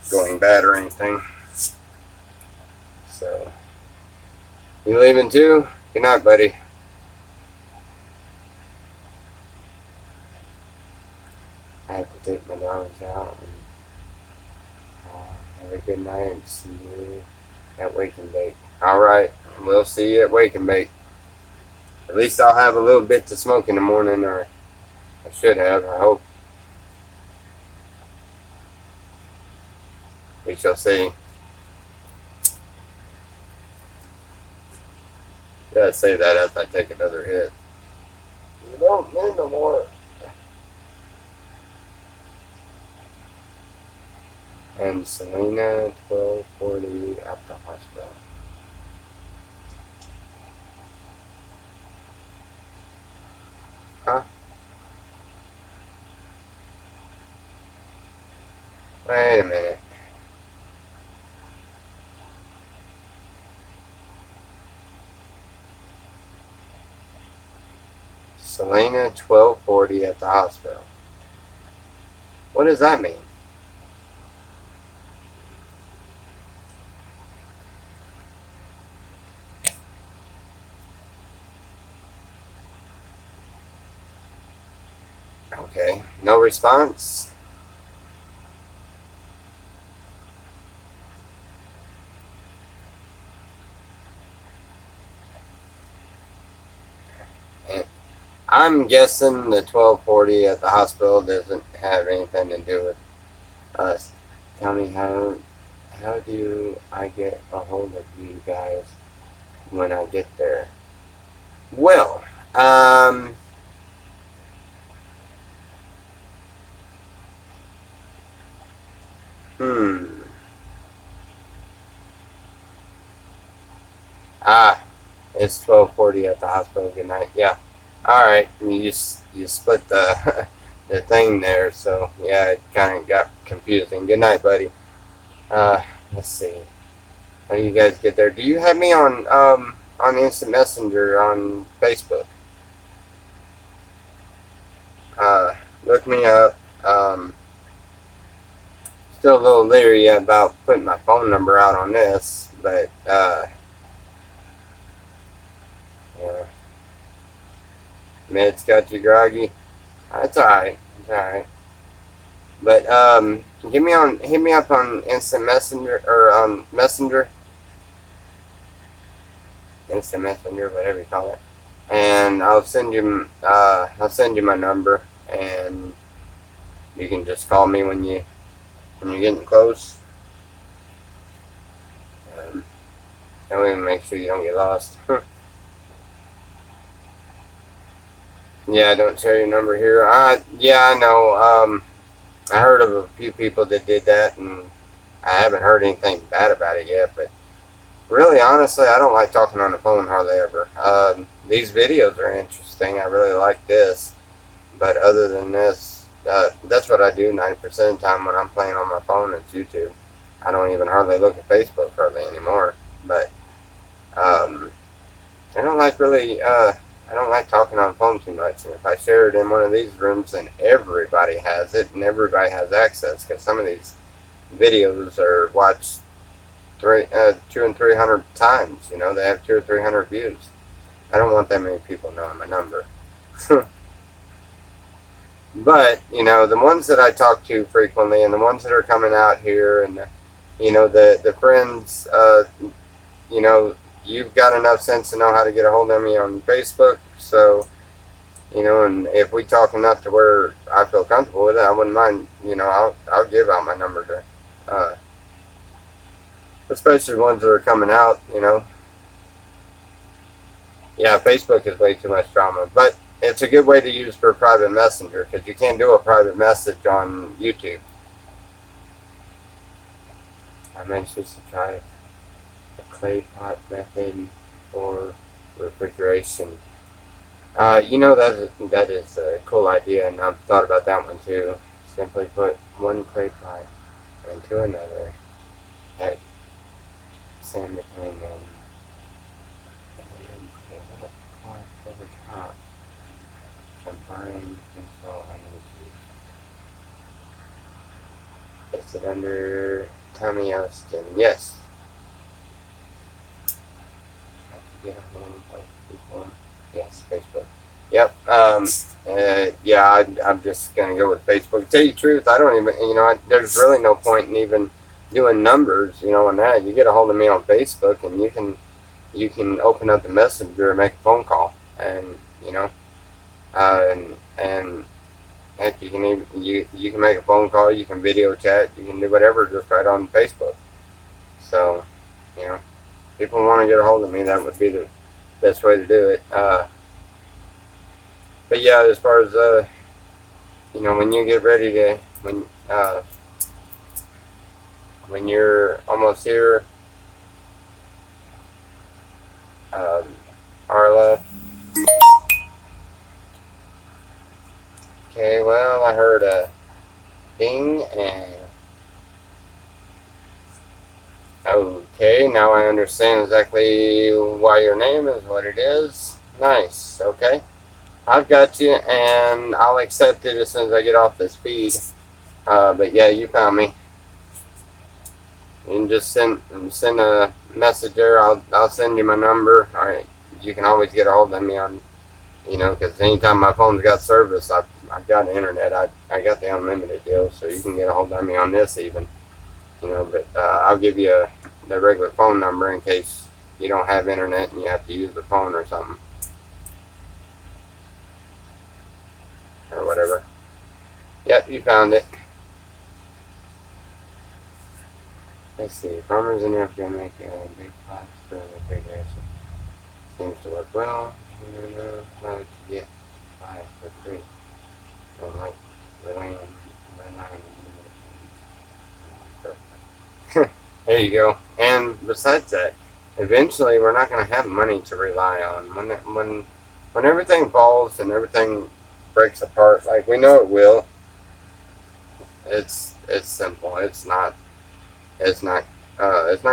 going bad or anything. So, you leaving too? Good night, buddy. I have to take my dogs out and have a good night and see you at Wake and Bake. Alright, we'll see you at Wake and Bake. At least I'll have a little bit to smoke in the morning, or I should have, I hope. We shall see. I say that as I take another hit. You don't need no more. And Selena, 1240 at the hospital. Huh? Wait a minute. Selena, 1240 at the hospital. What does that mean? Okay, no response. And I'm guessing the 1240 at the hospital doesn't have anything to do with us. Tell me how do I get a hold of you guys when I get there? Well, hmm. Ah, it's 1240 at the hospital. Good night. Yeah. All right. You split the the thing there, so yeah, it kind of got confusing. Good night, buddy. Uh, let's see. How do you guys get there? Do you have me on Instant Messenger on Facebook? Look me up. Still a little leery about putting my phone number out on this, but yeah. Meds got you groggy. That's alright. It's alright. But hit me up on Instant Messenger or Messenger, Instant Messenger, whatever you call it, and I'll send you my number, and you can just call me when you're getting close. And we make sure you don't get lost. Yeah, don't share your number here. Yeah, I know. I heard of a few people that did that, and I haven't heard anything bad about it yet. But really, honestly, I don't like talking on the phone hardly ever. These videos are interesting. I really like this, but other than this, that's what I do 90% of the time when I'm playing on my phone. It's YouTube. I don't even hardly look at Facebook hardly anymore. But I don't like really. I don't like talking on the phone too much. And if I share it in one of these rooms, then everybody has it and everybody has access. Because some of these videos are watched 200 and 300 times. You know, they have 200 or 300 views. I don't want that many people knowing my number. But you know, the ones that I talk to frequently, and the ones that are coming out here, and the friends, you know, you've got enough sense to know how to get a hold of me on Facebook. So, you know, and if we talk enough to where I feel comfortable with it, I wouldn't mind. You know, I'll give out my number to, especially ones that are coming out. You know, yeah, Facebook is way too much drama, but it's a good way to use for private messenger because you can't do a private message on YouTube. I'm anxious to try the clay pot method for refrigeration. You know, that is a cool idea, and I've thought about that one too. Simply put one clay pot into another, add sand between them, and then put a little cloth over top. Combine control energy. Is it under Tommy Austin? Yes. Have to get a hold of people. Yes, Facebook. Yep. Yeah, I'm just gonna go with Facebook. To tell you the truth, I don't even. You know, there's really no point in even doing numbers. You know, on that you get a hold of me on Facebook, and you can open up the messenger and make a phone call, and you know, and heck, you can even you can make a phone call, you can video chat, you can do whatever just right on Facebook. So, you know, people want to get a hold of me, that would be the best way to do it. But yeah, as far as when you get ready to when you're almost here, um, Arla. Okay, well, I heard a ding and okay, now I understand exactly why your name is what it is. Nice. Okay, I've got you, and I'll accept it as soon as I get off this feed. But yeah, you found me. You can just send a message there. I'll send you my number. All right, you can always get a hold of me on because anytime my phone's got service, I've got internet. I got the unlimited deal, so you can get a hold of me on this even. But I'll give you the regular phone number in case you don't have internet and you have to use the phone or something or whatever. Yep, you found it. Let's see. Farmers in Africa make a big pots for the irrigation. Seems to work well. You know how to get by for free. Don't like relying There you go. And besides that, eventually we're not going to have money to rely on. When everything falls and everything breaks apart, like we know it will, it's simple. It's not going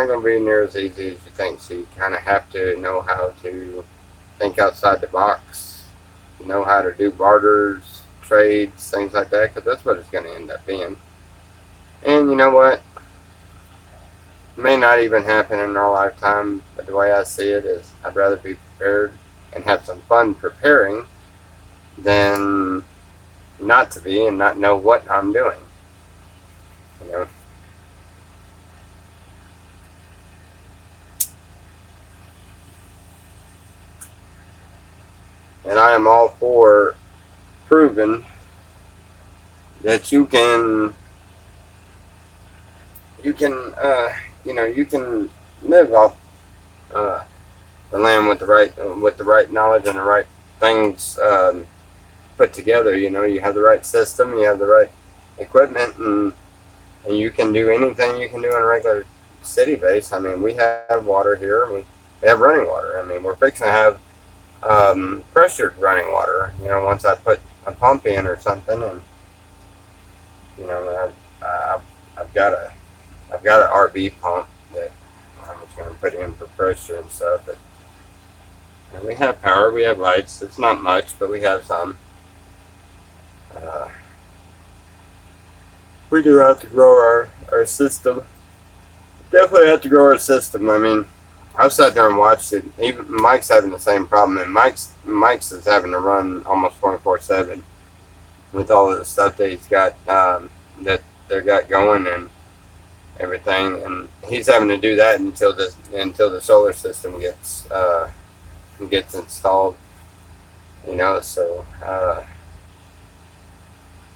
to be near as easy as you think. So you kind of have to know how to think outside the box, know how to do barters, trades, things like that, because that's what it's going to end up being. And you know what? It may not even happen in our lifetime, but the way I see it is I'd rather be prepared and have some fun preparing than not to be and not know what I'm doing. You know. And I am all for proving that you can you can live off the land with the right knowledge and the right things put together. You have the right system, you have the right equipment, and you can do anything you can do in a regular city base. I mean, we have water here. We have running water. I mean, we're fixing to have pressured running water. Once I put a pump in or something, and I've got an RV pump that I'm just going to put in for pressure and stuff. But we have power, we have lights. It's not much, but we have some. We do have to grow our system. Definitely have to grow our system. I mean, I've sat there and watched it. Even Mike's having the same problem, and Mike's is having to run almost 24/7 with all of the stuff that he's got that they got going and everything, and he's having to do that until the solar system gets installed. So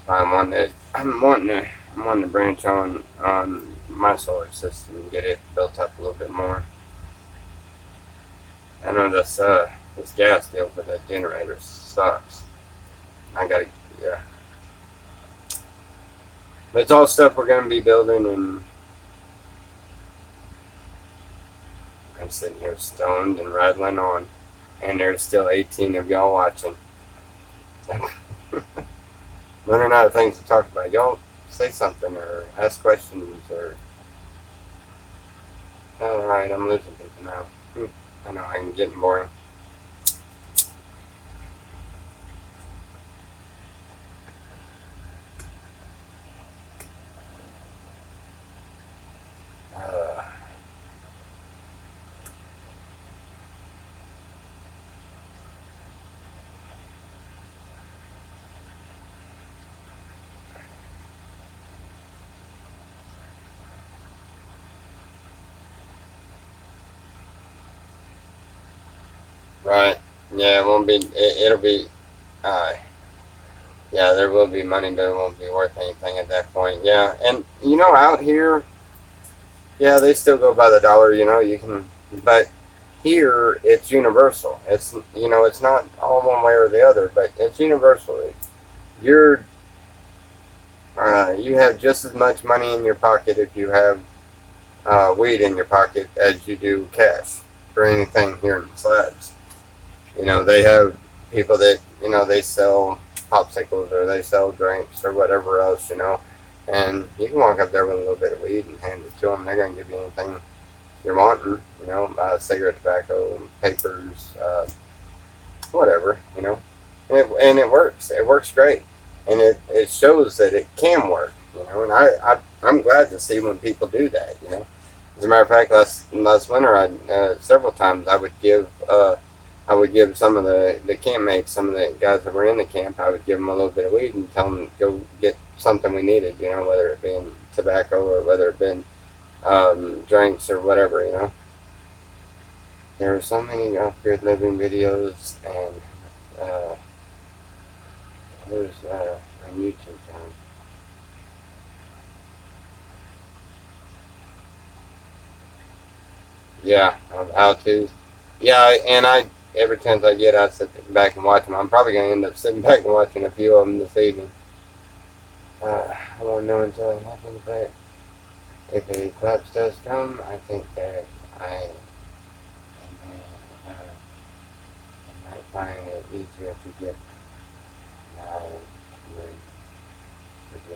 I'm wanting to branch on my solar system and get it built up a little bit more. I know this gas deal for the generator sucks. Yeah. But it's all stuff we're gonna be building, and I'm sitting here stoned and rattling on, and there's still 18 of y'all watching. Running out of things to talk about. Y'all say something or ask questions or. Alright, I'm losing people now. I know I'm getting boring. Right. Yeah, it won't be. It'll be. Yeah, there will be money, but it won't be worth anything at that point. Yeah, and out here, yeah, they still go by the dollar. You can, but here it's universal. It's it's not all one way or the other, but it's universal. You're you have just as much money in your pocket if you have weed in your pocket as you do cash for anything here in Slabs. They have people that they sell popsicles or they sell drinks or whatever else. And you can walk up there with a little bit of weed and hand it to them. They're gonna give you anything you're wanting. Cigarette, tobacco, papers, whatever. And it works. It works great, and it shows that it can work. And I'm glad to see when people do that. As a matter of fact, last winter, several times I would give some of the campmates, some of the guys that were in the camp, I would give them a little bit of weed and tell them to go get something we needed. Whether it been tobacco or whether it been drinks or whatever. There are so many off-grid living videos, and there's on YouTube channel. Yeah, on how to. Yeah, and every chance I get, I sit back and watch them. I'm probably gonna end up sitting back and watching a few of them this evening. I won't know until it happens, but if a eclipse does come, I think that I might find it easier to get now with the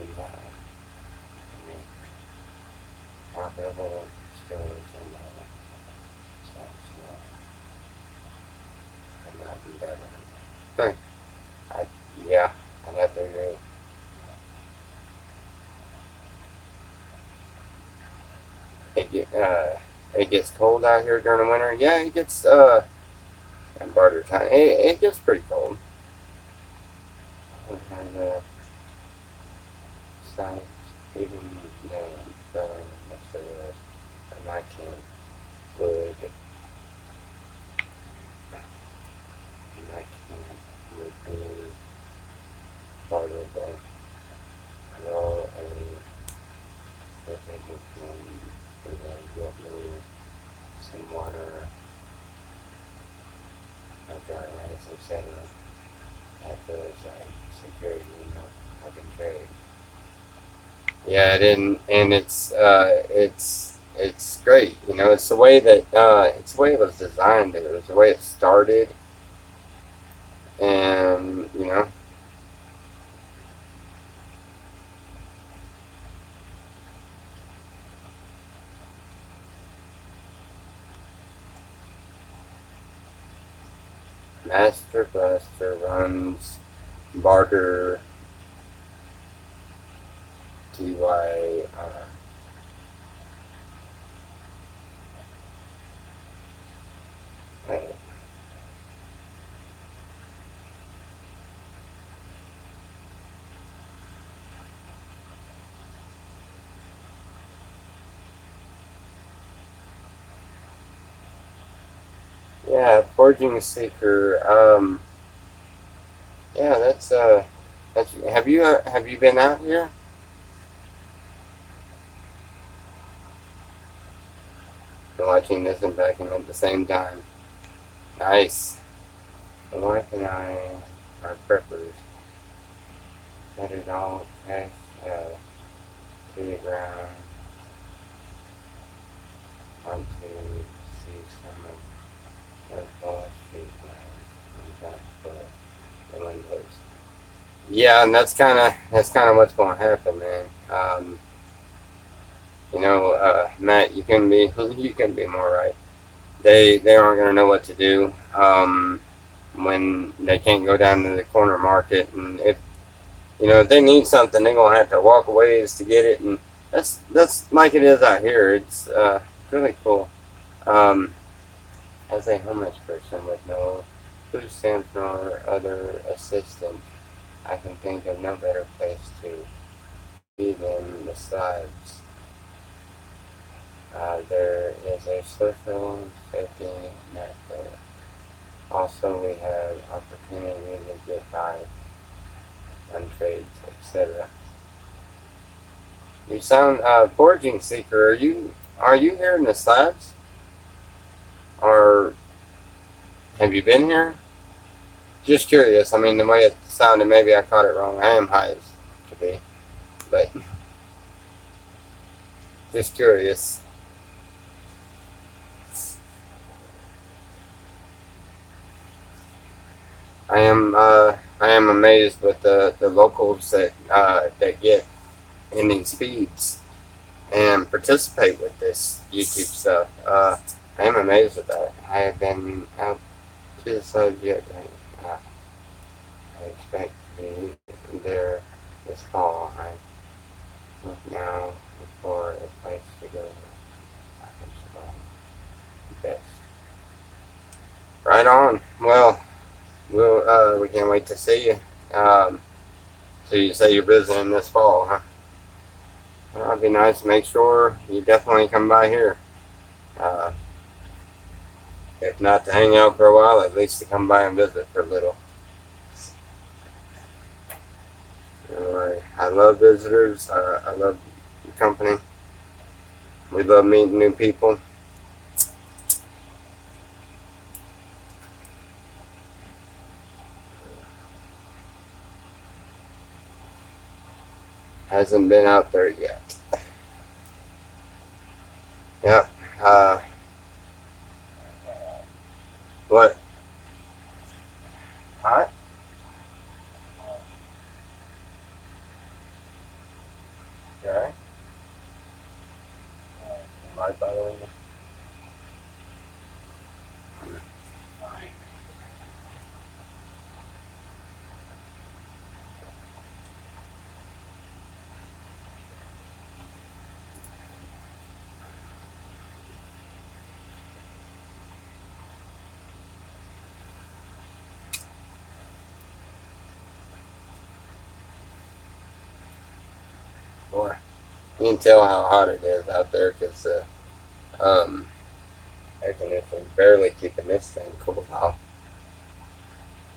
profitable stores and stuff. And not be better. But yeah, I'd have to agree. It gets cold out here during the winter. Yeah, it gets in barter time. It gets pretty cold. And sites, even the materials, and I can wood, and I can would be part of the raw and if it can get me some water, a dry rice, etc. After it's like security, I can trade. Yeah, it didn't, and it's great. It's the way that it's the way it was designed. It was the way it started, and Master Blaster runs barter TY. Yeah, Forging Seeker. Yeah, that's. Have you been out here? Been watching this and backing at the same time. Nice. My wife and I are preppers. Set it all cash to the ground. Want to see some of the Wall Street lines on the windows. Yeah, and that's kind of what's going to happen, man. Matt, you can be more right. They aren't going to know what to do when they can't go down to the corner market, and if they need something, they're going to have to walk a ways to get it, and that's like it is out here. It's really cool. Um, as a homeless person with no food stamps nor other assistance, I can think of no better place to be than the Slabs. There is a social safety net there. Also, we have opportunity to get by on trades, etc. You sound Forging Seeker. Are you here in the Slabs? Or Have you been here? Just curious. I mean, the way it sounded, maybe I caught it wrong. I am high as to be, but just curious. I am amazed with the locals that get in these feeds and participate with this YouTube stuff. I am amazed with that. I have been out to the subject. I expect to be there this fall. I look now for a place to go. I can survive best. Right on. Well, we can't wait to see you. So you say you're visiting this fall, huh? Well, it'd be nice. Make sure you definitely come by here. Uh, if not to hang out for a while, at least to come by and visit for a little. Anyway, I love visitors. I love the company. We love meeting new people. Hasn't been out there yet. Yep. What? Hot? Okay. Light by the window. Boy, you can tell how hot it is out there because um, air conditioning barely keeping this thing cool now.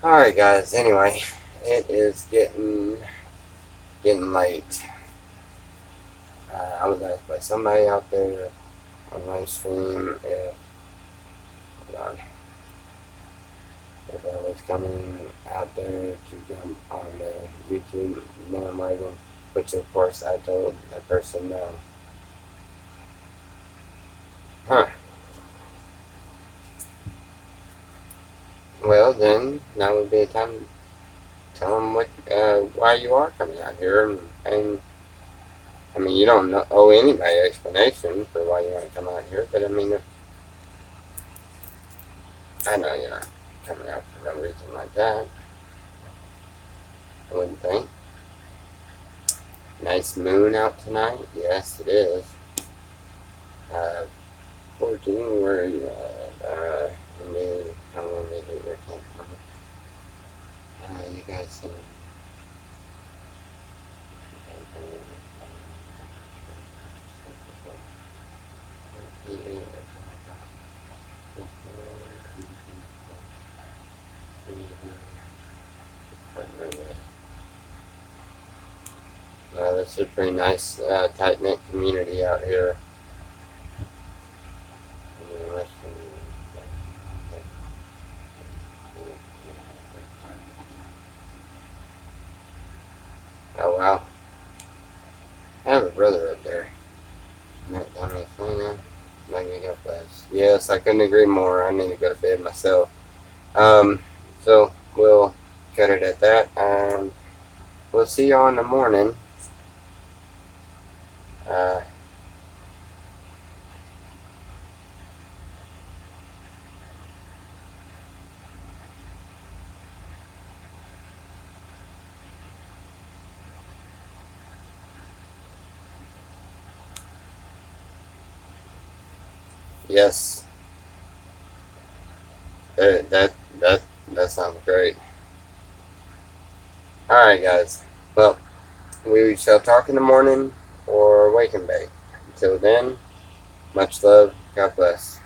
Alright guys, anyway, it is getting late. I was asked by somebody out there on my stream hold on, if I was coming out there to jump on the YouTube bandwagon, which of course I told that person no. Huh. Well then, now would be a time to tell them why you are coming out here, and I mean you don't owe anybody explanation for why you want to come out here, but I mean I know you're not coming out for no reason like that. I wouldn't think. Nice moon out tonight. Yes, it is. 14, where you how long they do your camp from? You guys see. This is a pretty nice, tight-knit community out here. Oh wow. I have a brother up there. Yes, I couldn't agree more. I need to go to bed myself. So we'll cut it at that. We'll see you in the morning. Yes. That sounds great. Alright guys. Well, we shall talk in the morning or wake and bake. Until then, much love. God bless.